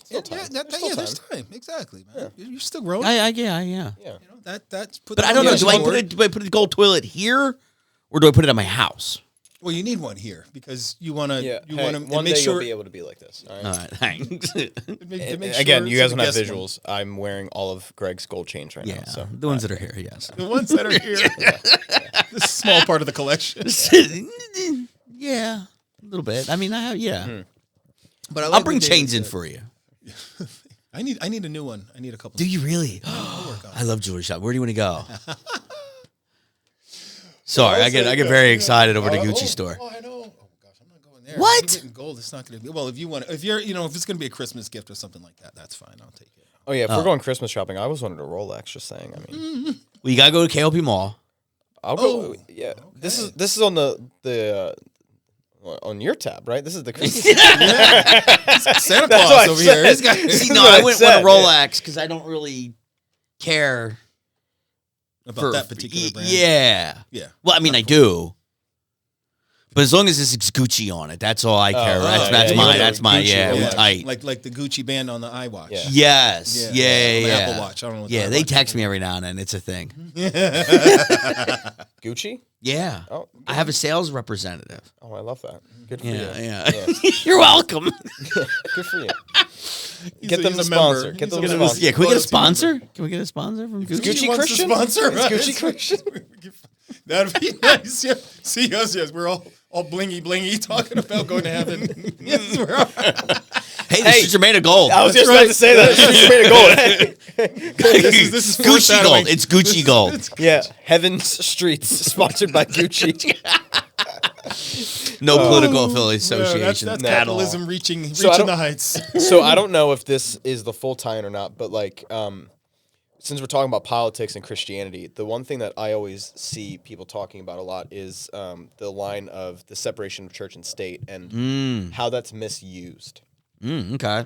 still time. There's time. Exactly, man. Yeah. You're still growing. Yeah. That's. But I don't know. Do I put a gold toilet here, or do I put it at my house? Well, you need one here because you want to. Yeah. One day you'll be able to be like this. All right. Thanks. Again, you guys don't have visuals. I'm wearing all of Greg's gold chains right now. So the ones that are here, yes. The ones that are here. This is a small part of the collection. Yeah, a little bit. I mean, But I'll bring chains in for you. I need a new one. I need a couple. Do you really? I love jewelry shop. Where do you want to go? Sorry, I get very excited over the Gucci store. Oh, I know. What? If you're getting gold, it's not going to be. Well, if you're, if it's going to be a Christmas gift or something like that, that's fine. I'll take it. Oh yeah, if we're going Christmas shopping, I always wanted a Rolex. Just saying. I mean, Well, you gotta go to KLP Mall. I'll go. Yeah, this is on the on your tab, right? This is the Christmas. Santa That's what Claus I over said. here. This guy- See, That's no, what I I went said, with a Rolex because I don't really care about that particular brand. Yeah. Yeah. Well, I mean, I do. But as long as it's Gucci on it, that's all I care. That's yeah, mine. yeah, That's my Gucci we're Rolex. tight. Like the Gucci band on the iWatch. Yeah. Yes. on Yeah. the Apple Watch. I don't know what the Yeah, they iWatch text is. me every now and then. It's a thing. Gucci. Yeah. Oh, I have a sales representative. oh, I love that. Good for Yeah, you. yeah. You're welcome. Good for you. He's Get them he's to a member. sponsor. Get He's them a to member. sponsor. Yeah, can we get a Loyalty member. sponsor? Can we get a sponsor from Gucci? Gucci wants Christian? to sponsor It's us. Gucci Christian? That'd be nice. Yeah. See us, yes. We're all blingy talking about going to heaven. Yes, we're all. Hey, the streets are made of gold. I was That's just about right. to say that. She's made of gold. This is Gucci foreshadowing. gold. It's Gucci gold. Yeah, Heaven's Streets, sponsored by Gucci. No political Yeah, association. that's Not at all. capitalism reaching So I don't- the heights. So I don't know if this is the full tie-in or not, but like, since we're talking about politics and Christianity, the one thing that I always see people talking about a lot is the line of the separation of church and state and how that's misused. Okay.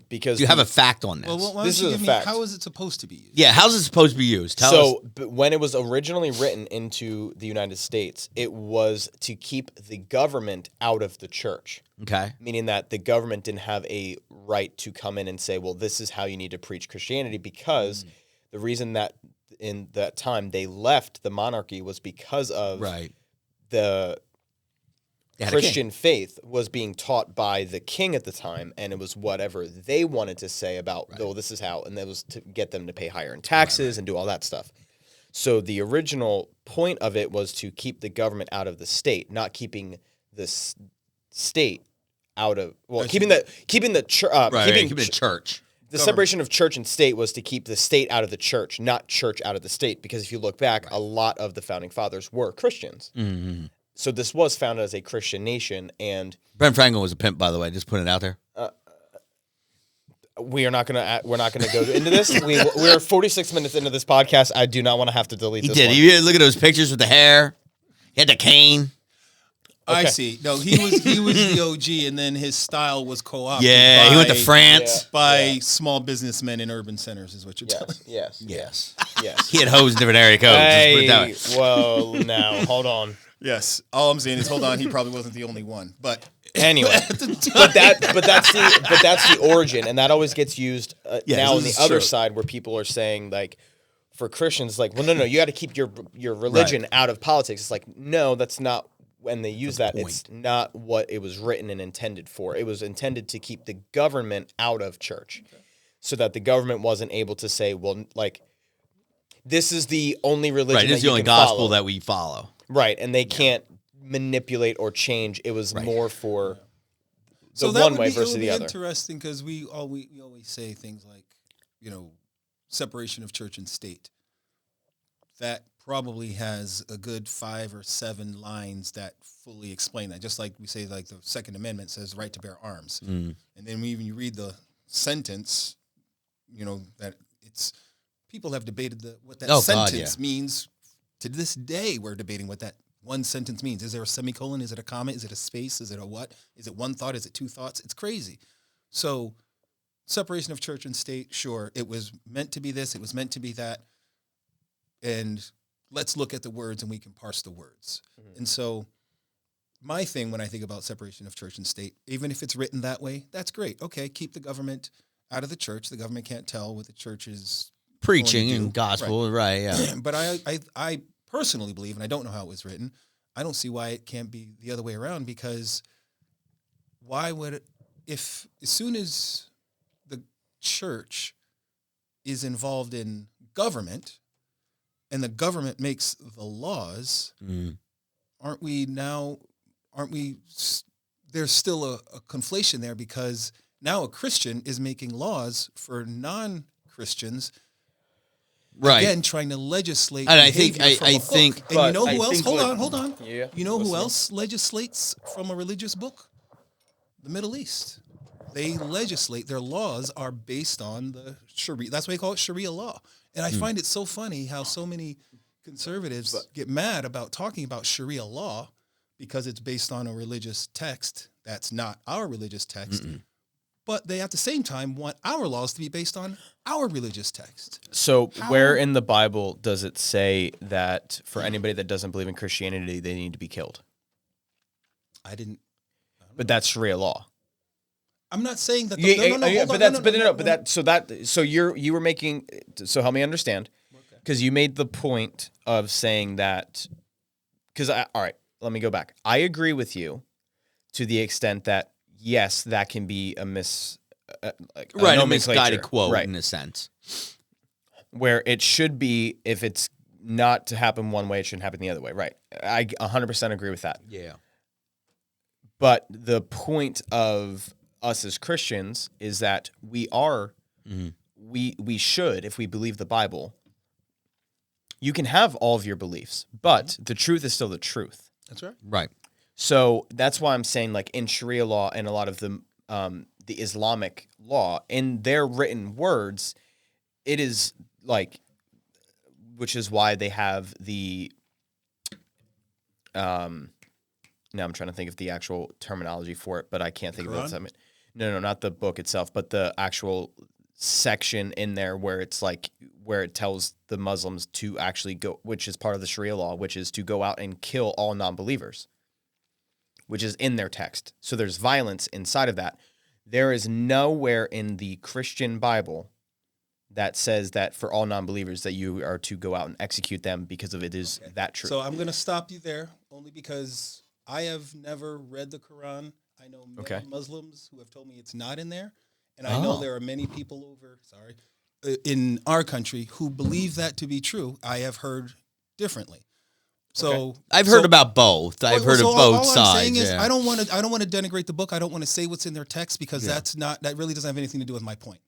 Because Do you have a fact on this? Well, why This don't you is give a me fact. how is it supposed to be used? Yeah, how's it supposed to be used? Tell us. So when it was originally written into the United States, it was to keep the government out of the church. Okay. Meaning that the government didn't have a right to come in and say, well, this is how you need to preach Christianity, because the reason that in that time they left the monarchy was because of Right. the They had a king. Christian faith was being taught by the king at the time, and it was whatever they wanted to say about, oh, this is how, and that was to get them to pay higher in taxes and do all that stuff. So the original point of it was to keep the government out of the state, not keeping the state out of, well, keeping the keeping the church. the separation of church and state was to keep the state out of the church, not church out of the state. Because if you look back, a lot of the founding fathers were Christians. Mm-hmm. So this was founded as a Christian nation, and Ben Franklin was a pimp, by the way. Just putting it out there. we're not gonna go into this. We're 46 minutes into this podcast. I do not want to have to delete. He this did. one. You look at those pictures with the hair. He had the cane. I Okay. see. No, he was the OG, and then his style was co-opted. Yeah, he went to France. by small businessmen in urban centers, is what you're telling me. Yes. Yes. Yes. He had hoes in different area codes. Just put it that way. Well, now hold on. Yes. All I'm saying is, hold on, he probably wasn't the only one, but Anyway, but that's the origin, and that always gets used Yes, now on this the is other true. side where people are saying like, for Christians, like, well, no, you got to keep your religion out of politics. It's like, no, that's not. When they use that, point. it's not what it was written and intended for. It was intended to keep the government out of church, so that the government wasn't able to say, well, like, this is the only religion. Right. This that is the you only can gospel follow. that we follow. Right, and they can't manipulate or change. It was more for the that one would way be, versus it would the be other. interesting because we always say things like, separation of church and state. That probably has a good 5 or 7 lines that fully explain that. Just like we say, like the Second Amendment says right to bear arms. And then when you read the sentence, that it's, people have debated what that sentence means. To this day, we're debating what that one sentence means. Is there a semicolon? Is it a comma? Is it a space? Is it a what? Is it one thought? Is it 2 thoughts? It's crazy. So separation of church and state, sure, it was meant to be this, it was meant to be that. And let's look at the words and we can parse the words. Mm-hmm. And so my thing when I think about separation of church and state, even if it's written that way, that's great. Okay, keep the government out of the church. The government can't tell what the church is Preaching going to and do. gospel, right? Yeah. But I personally believe, and I don't know how it was written, I don't see why it can't be the other way around, because why would it, if as soon as the church is involved in government and the government makes the laws, there's still a conflation there, because now a Christian is making laws for non-Christians. Right. Again, trying to legislate. And I think- behavior from I a book. think- And you know I who else? think Hold what- on. Yeah. You know who else legislates from a religious book? the Middle East. They legislate, their laws are based on the Sharia. That's why they call it Sharia law. And I find it so funny how so many conservatives get mad about talking about Sharia law because it's based on a religious text that's not our religious text. But they at the same time want our laws to be based on our religious text. So where in the Bible does it say that for anybody that doesn't believe in Christianity, they need to be killed? I didn't. But that's Sharia law. I'm not saying that. So you were making. So help me understand, because you made the point of saying that. Because all right, let me go back. I agree with you to the extent that yes, that can be a a misguided quote in a sense, where it should be if it's not to happen one way, it shouldn't happen the other way. Right. I 100% agree with that. Yeah. But the point of us as Christians is that we are, we should, if we believe the Bible, you can have all of your beliefs, but the truth is still the truth. That's right. Right. So that's why I'm saying, like in Sharia law and a lot of the Islamic law, in their written words, it is like, which is why they have the, now I'm trying to think of the actual terminology for it, but I can't think of it. No, not the book itself, but the actual section in there where it's like, where it tells the Muslims to actually go, which is part of the Sharia law, which is to go out and kill all non-believers, which is in their text. So there's violence inside of that. There is nowhere in the Christian Bible that says that for all non-believers that you are to go out and execute them because of it is that true. So I'm going to stop you there only because I have never read the Quran. I know many Muslims who have told me it's not in there. And I know there are many people in our country who believe that to be true. I have heard differently. So I've heard about both. I've heard of both sides. All I'm saying is I don't want to denigrate the book. I don't want to say what's in their text because that really doesn't have anything to do with my point.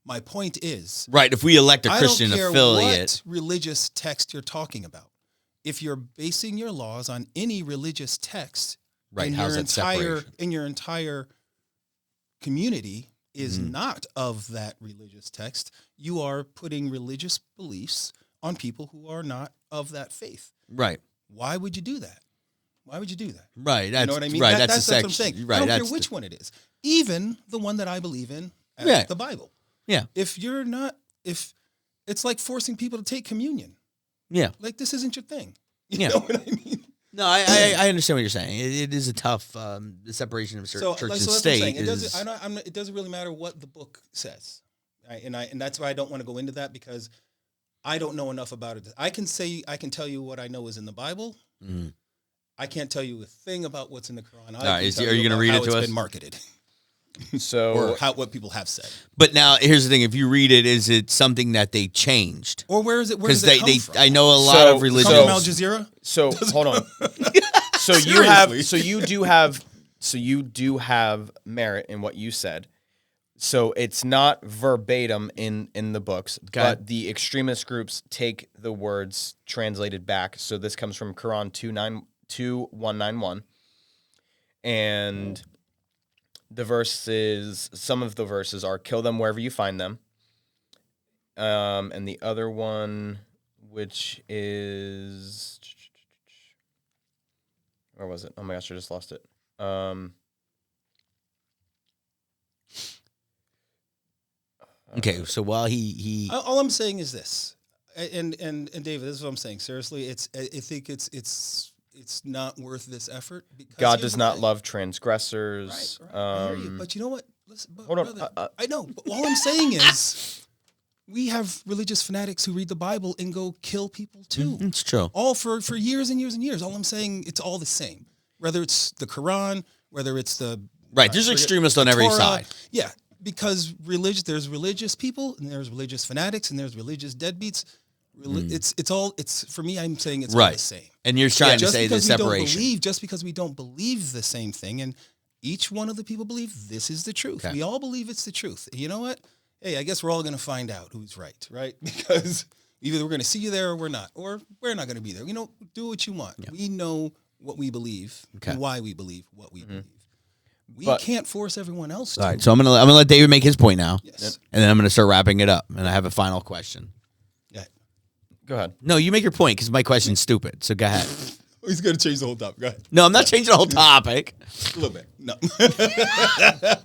My point is, right, if we elect a Christian affiliate, I don't care what religious text you're talking about. If you're basing your laws on any religious text, right, how's that separation? In your entire community is not of that religious text, you are putting religious beliefs on people who are not of that faith. Right. Why would you do that? Why would you do that? Right. You know what I mean? Right. That's what I'm saying. Right. I don't care which one it is. Even the one that I believe in, the Bible. Yeah. If it's like forcing people to take communion. Yeah. Like this isn't your thing. You know what I mean? No, I understand what you're saying. It is a tough the separation of church and state. It doesn't really matter what the book says, right? And that's why I don't want to go into that because I don't know enough about it. I can tell you what I know is in the Bible. Mm-hmm. I can't tell you a thing about what's in the Quran. Are you going to read it to us? It's been marketed. So, or what people have said. But now, here's the thing: if you read it, is it something that they changed, or where is it? Where does it come from? I know a lot of religions. From Al Jazeera. So hold on. So you do have merit in what you said. So it's not verbatim in the books, but the extremist groups take the words translated back. So this comes from Quran 2191, and some of the verses are kill them wherever you find them. And the other one, which is, where was it? Oh my gosh, I just lost it. Okay, so while he all I'm saying is this, and David, this is what I'm saying. Seriously, I think it's not worth this effort. Because God does not love transgressors. Right. I hear you. But you know what? Listen, hold on. I know. But all I'm saying is, we have religious fanatics who read the Bible and go kill people too. It's true. All for years and years and years. All I'm saying, it's all the same. Whether it's the Quran, whether it's the there's extremists on every Torah, side. Yeah, because there's religious people and there's religious fanatics and there's religious deadbeats. It's for me. I'm saying it's all the same. And you're trying to say the separation. Just because we don't believe the same thing, and each one of the people believe this is the truth. Okay. We all believe it's the truth. You know what? Hey, I guess we're all going to find out who's right? Because either we're going to see you there or we're not, or we're not going to be there. You know, do what you want. Yeah. We know what we believe and why we believe what we believe. We But- can't force everyone else to. All right, so I'm gonna let David make his point now, Yes. and then I'm gonna start wrapping it up. And I have a final question. Yeah. Go ahead. No, you make your point because my question's stupid. So go ahead. He's going to change the whole topic. Go ahead. No, I'm not changing the whole topic, A little bit. No.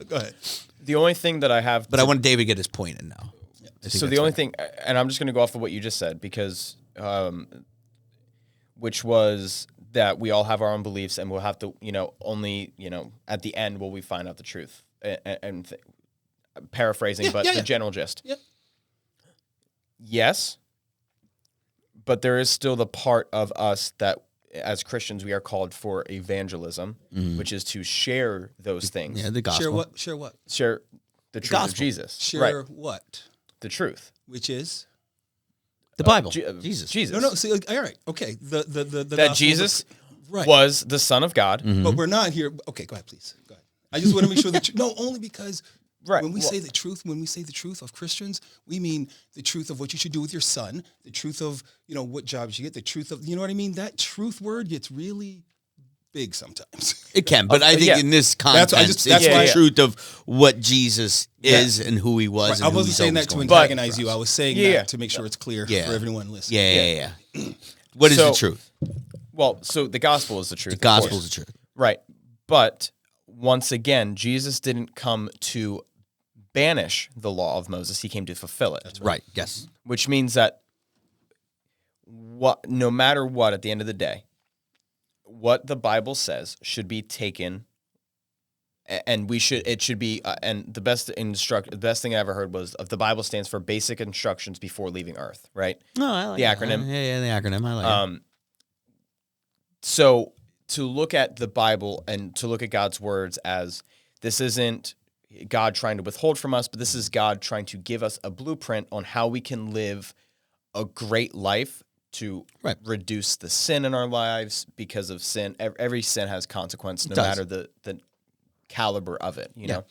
Go ahead. The only thing that I have, but I want David to get his point in now. I think so the that's only fair. thing, and I'm just going to go off of what you just said because, which was that we all have our own beliefs and we'll have to, only, at the end will we find out the truth. And paraphrasing, but the general gist. Yep. Yes, but there is still the part of us that, as Christians, we are called for evangelism, which is to share those things. Yeah, the gospel. Share what? Share what? Share the truth of gospel. Jesus. Share Right. what? The truth. Which is? The Bible. Jesus. No. See, all right. Okay. The That gospel Jesus right. was the Son of God. But we're not here. Okay, go ahead, please. Go ahead. I just want to make sure that no, only because Right. when we Well- say the truth, when we say the truth of Christians, we mean the truth of what you should do with your son, the truth of what jobs you get, the truth of what I mean. That truth word gets really big sometimes. It can, but I think yeah. in this context, that's it's why- the truth of what Jesus is and who he was. Right, And I who wasn't he's saying always that to going antagonize you. I was saying Yeah. that to make sure it's clear Yeah. for everyone listening. Yeah. What is So- the truth? Well, so the gospel is the truth. The of gospel course. is the truth. Right. But once again, Jesus didn't come to banish the law of Moses. He came to fulfill it. Right. Yes. Which means that no matter what, at the end of the day, what the Bible says should be taken, and it should be. And the best thing I ever heard was the Bible stands for basic instructions before leaving Earth. Right. No, I like The that. acronym. Yeah, the acronym. I like it. So to look at the Bible and to look at God's words as this isn't God trying to withhold from us, but this is God trying to give us a blueprint on how we can live a great life to reduce the sin in our lives because of sin. Every sin has consequence, no matter the caliber of it, you know?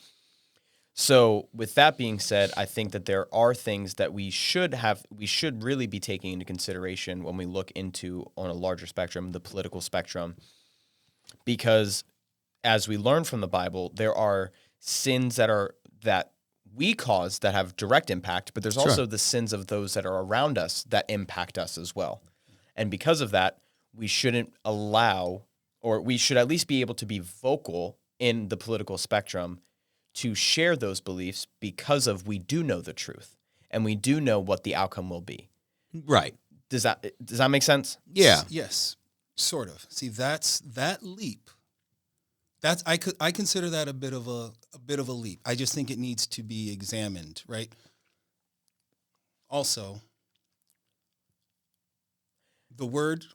So with that being said, I think that there are things that we should really be taking into consideration when we look into, on a larger spectrum, the political spectrum, because as we learn from the Bible, there are sins that we cause that have direct impact, but there's also the sins of those that are around us that impact us as well. And because of that, we shouldn't allow, or we should at least be able to be vocal in the political spectrum to share those beliefs because we do know the truth and we do know what the outcome will be. Right. Does that make sense? Yeah. Yes, sort of. See, that leap. I consider that a bit of a leap. I just think it needs to be examined, right? Also, the word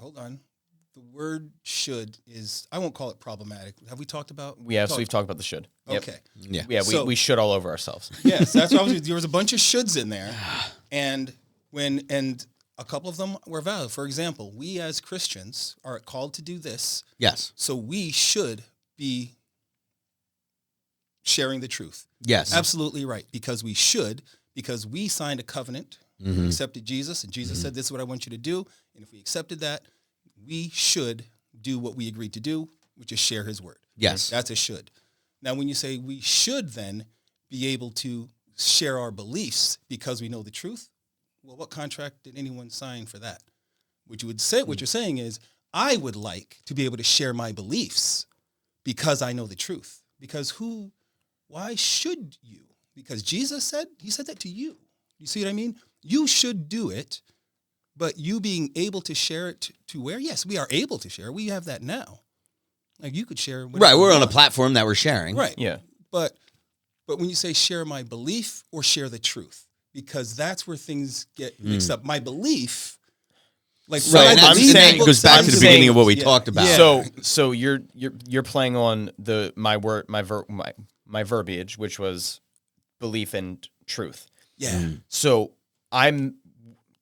should is, I won't call it problematic. Have we talked about? We've talked about the should. Yep. Okay. Yeah. Yeah, So- we should all over ourselves. Yes, that's what there was a bunch of shoulds in there, and a couple of them were valid. For example, we as Christians are called to do this, Yes. so we should be sharing the truth. Yes. Absolutely right, because we signed a covenant, we accepted Jesus, and Jesus said, "This is what I want you to do." And if we accepted that, we should do what we agreed to do, which is share His word. Yes. That's a should. Now, when you say we should then be able to share our beliefs because we know the truth, well, what contract did anyone sign for that? What you're saying is, I would like to be able to share my beliefs because I know the truth. Because why should you? Because Jesus said that to you. You see what I mean? You should do it, but you being able to share it to where? Yes, we are able to share. We have that now. Like you could share. Right. you We're on a want. platform that we're sharing. Right. Yeah. But when you say share my belief or share the truth, because that's where things get mixed up. My belief, like So what I and that's- believe and that in goes back to sounds the the beginning same. of what we Yeah. talked about. Yeah. So you're playing on my verbiage, which was belief and truth. Yeah. So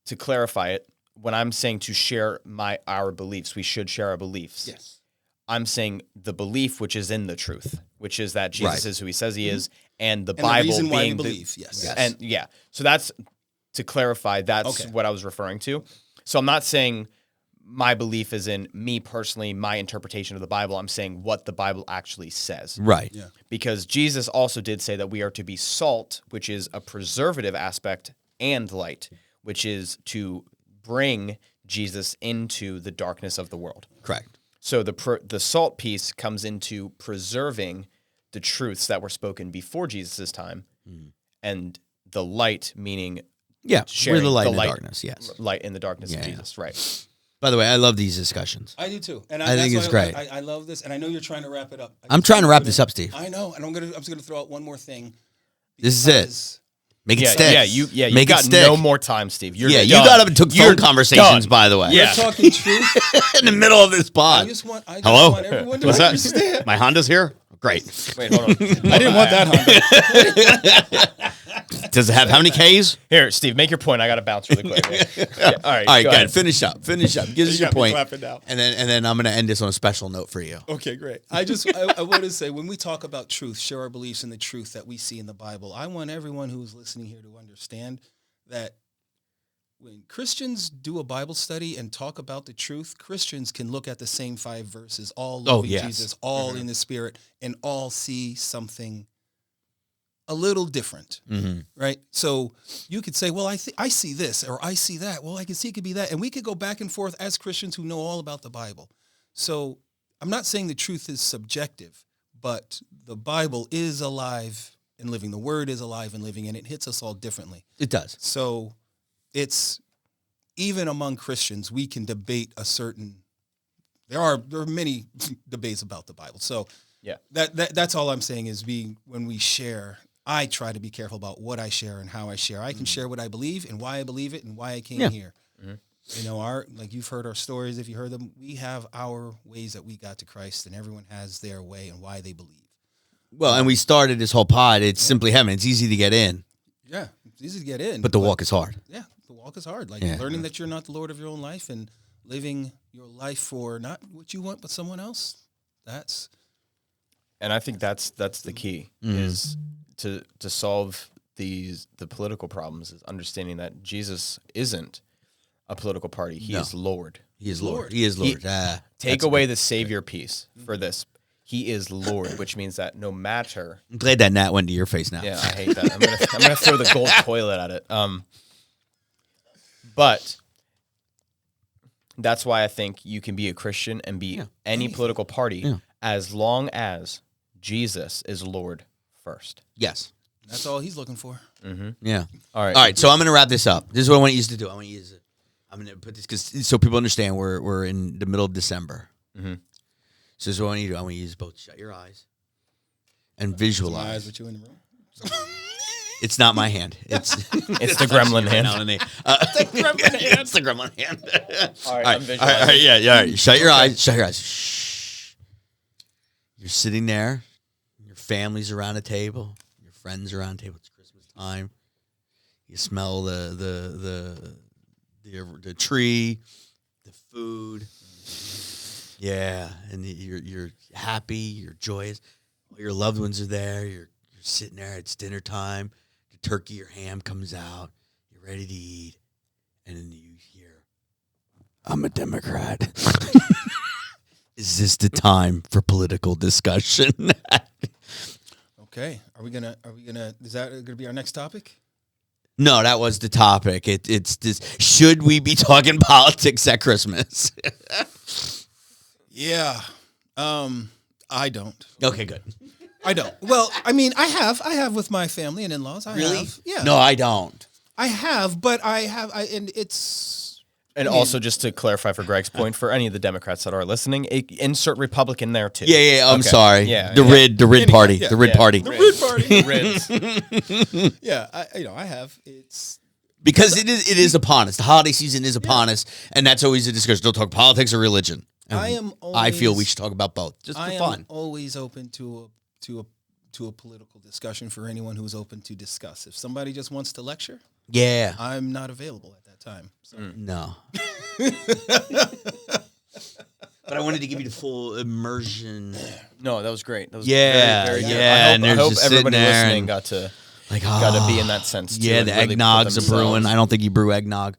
to clarify it, when I'm saying to share our beliefs, we should share our beliefs. Yes. I'm saying the belief which is in the truth, which is that Jesus Right. is who He says He is, and the And the Bible reason why we being believe. Yes. and so that's to clarify. That's Okay. what I was referring to. So I'm not saying my belief is in me personally, my interpretation of the Bible. I'm saying what the Bible actually says. Right. Yeah. Because Jesus also did say that we are to be salt, which is a preservative aspect, and light, which is to bring Jesus into the darkness of the world. Correct. So the salt piece comes into preserving the truths that were spoken before Jesus' time, and the light meaning Yeah, sharing we're the light in the light, darkness, yes. light in the darkness Yeah, of yeah. Jesus, right? By the way, I love these discussions. I do too, and I think that's it's why great. I love this, and I know you're trying to wrap it up. I'm trying to wrap this up, Steve. I know, and I'm just gonna throw out one more thing. This is it. because- Make it Yeah, stick. you Make it got stick. no more time, Steve. You're Yeah, you done. got up and took You're phone conversations, done. by the way. Yeah. We're talking truth. In the middle of this I pod. just want Hello? everyone to What's that? understand. My Honda's here? Great. Wait, hold on. I didn't want that, Honda. Does it have how many Ks? Here, Steve, make your point. I got to bounce really quick. Yeah, all right, All right, go good. ahead. Finish up. Give us your got me point. clapping now. And then I'm going to end this on a special note for you. Okay, great. I want to say, when we talk about truth, share our beliefs in the truth that we see in the Bible, I want everyone who's listening here to understand that when Christians do a Bible study and talk about the truth, Christians can look at the same 5 verses, all loving yes. Jesus, all in the Spirit, and all see something a little different, right? So you could say, well, I see this, or I see that. Well, I can see it could be that. And we could go back and forth as Christians who know all about the Bible. So I'm not saying the truth is subjective, but the Bible is alive and living. The Word is alive and living, and it hits us all differently. It does. So it's, even among Christians, we can debate there are many debates about the Bible. So Yeah. that's all I'm saying is when we share, I try to be careful about what I share and how I share. I can share what I believe and why I believe it and why I came here. You know, like you've heard our stories, if you heard them, we have our ways that we got to Christ, and everyone has their way and why they believe. Well, and we started this whole pod. It's simply heaven. It's easy to get in, Yeah, it's easy to get in. but the walk is hard. Yeah, the walk is hard. Like Yeah. learning that you're not the Lord of your own life and living your life for not what you want, but someone else. And I think that's the key is to solve the political problems is understanding that Jesus isn't a political party. He is Lord. He is Lord. He is Lord. Take away the savior piece for this. He is Lord, which means that no matter. I'm glad that gnat went to your face now. Yeah, I hate that. I'm gonna throw the gold toilet at it. But that's why I think you can be a Christian and be any political party as long as Jesus is Lord first. Yes. That's all he's looking for. Yeah. All right. All right. So I'm going to wrap this up. This is what I want you to do. I'm going to put this so people understand we're in the middle of December. So this is what I want you to do. I want you to both shut your eyes and My visualize. eyes with you in the room. It's not my hand. It's the gremlin hand. It's the gremlin hand. All right, All I'm right, visualizing. yeah. All right. Shut your eyes. Shut your eyes. Shh. You're sitting there. Your family's around a table. Your friends are around a table. It's Christmas time. You smell the tree, the food. Yeah, and you're happy. You're joyous. All your loved ones are there. You're sitting there. It's dinner time. The turkey or ham comes out. You're ready to eat, and then you hear, "I'm a Democrat." Is this the time for political discussion? Okay. Are we gonna? Is that gonna be our next topic? No, that was the topic. It's this. Should we be talking politics at Christmas? Yeah. I don't. Okay, good. I don't. Well, I mean, I have with my family and in-laws. I have. Yeah. No, I don't. I have, but and it's. And also, just to clarify for Greg's point, for any of the Democrats that are listening, insert Republican there too. Yeah. I'm Okay. sorry. Yeah, the rid party. yeah, The rid yeah. party. The Red Party. Rids. Yeah, I have. It's. Because it is upon us. The holiday season is upon us, and that's always a discussion. Don't talk politics or religion. And I feel we always- should talk about both, just for I fun. am always open to a political discussion for anyone who's open to discuss. If somebody just wants to lecture, Yeah. I'm not available at that time. So. No. But I wanted to give you the full immersion. No, that was great. That was Yeah, very, very good. yeah, and I they're hope just sitting everybody there listening and- got to Like, be in that sense. Too, Yeah, and the really put eggnog's a brewing. themselves- I don't think you brew eggnog.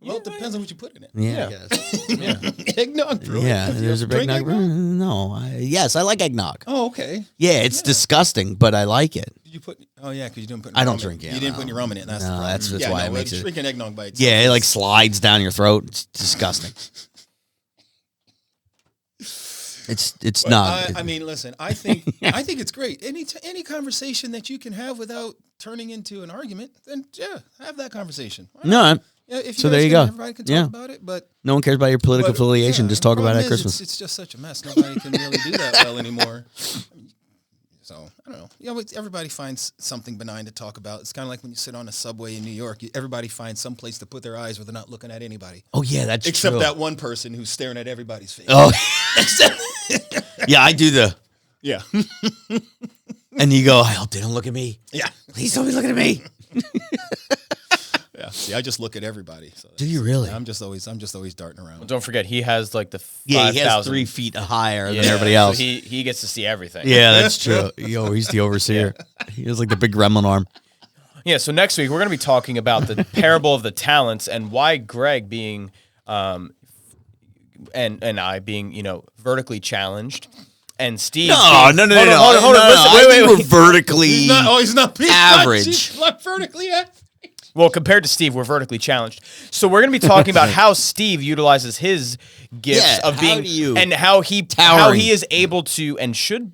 Well, it depends on what you put in it. Yeah, I guess. Eggnog brewing. Yeah, there's a big Drink eggnog. No, yes, I like eggnog. Oh, okay. Yeah, it's disgusting, but I like it. Did you put? Oh, yeah, because you didn't put. I don't rum in- drink it, You didn't no. put any rum in it. That's No, the problem. that's why it makes it- Drinking eggnog by itself. Yeah, it like slides down your throat. It's disgusting. It's But not. I mean, listen. I think it's great. Any conversation that you can have without turning into an argument, then have that conversation. Why not? No, Yeah, if So guys there you can, go. Everybody can Yeah. talk about it, but no one cares about your political affiliation. Just talk about it at problem is, Christmas. It's just such a mess. Nobody can really do that well anymore. So I don't know. Everybody finds something benign to talk about. It's kind of like when you sit on a subway in New York. Everybody finds some place to put their eyes where they're not looking at anybody, Oh yeah, that's except true. that one person who's staring at everybody's face. Oh, yeah, I do the. Yeah, And you go, I hope they don't look at me. yeah, Please don't be looking at me. yeah. See, I just look at everybody. So Do you really? I'm just always darting around. Don't forget, he has like the Yeah, he has 5,000. 3 feet higher than Yeah, everybody else. So he gets to see everything. Yeah, that's true. He's the overseer. He has like the big gremlin arm. Yeah, so next week we're going to be talking about the parable of the talents and why Greg being and I being, vertically challenged and Steve No. Hold on, listen, wait. We're vertically He's not average. He's not vertically average. Well, compared to Steve, we're vertically challenged. So we're going to be talking about how Steve utilizes his gifts Yeah, of how being do you- and how he Towering. is able to and should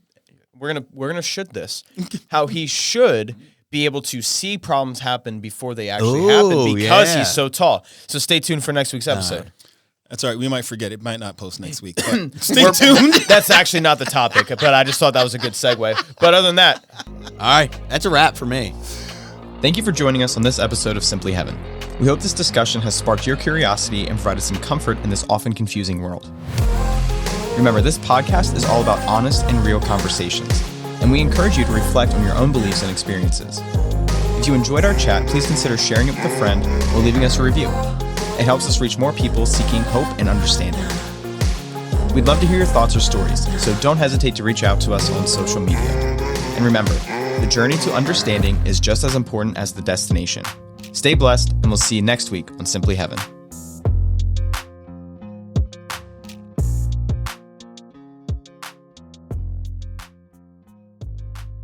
we're going to should this. How he should be able to see problems happen before they actually happen Ooh, because yeah. he's so tall. So stay tuned for next week's episode. That's all right. We might forget. It might not post next week. But stay tuned. That's actually not the topic, but I just thought that was a good segue. But other than that, All right, that's a wrap for me. Thank you for joining us on this episode of Simply Heaven. We hope this discussion has sparked your curiosity and provided some comfort in this often confusing world. Remember, this podcast is all about honest and real conversations, and we encourage you to reflect on your own beliefs and experiences. If you enjoyed our chat, please consider sharing it with a friend or leaving us a review. It helps us reach more people seeking hope and understanding. We'd love to hear your thoughts or stories, so don't hesitate to reach out to us on social media. And remember, the journey to understanding is just as important as the destination. Stay blessed, and we'll see you next week on Simply Heaven.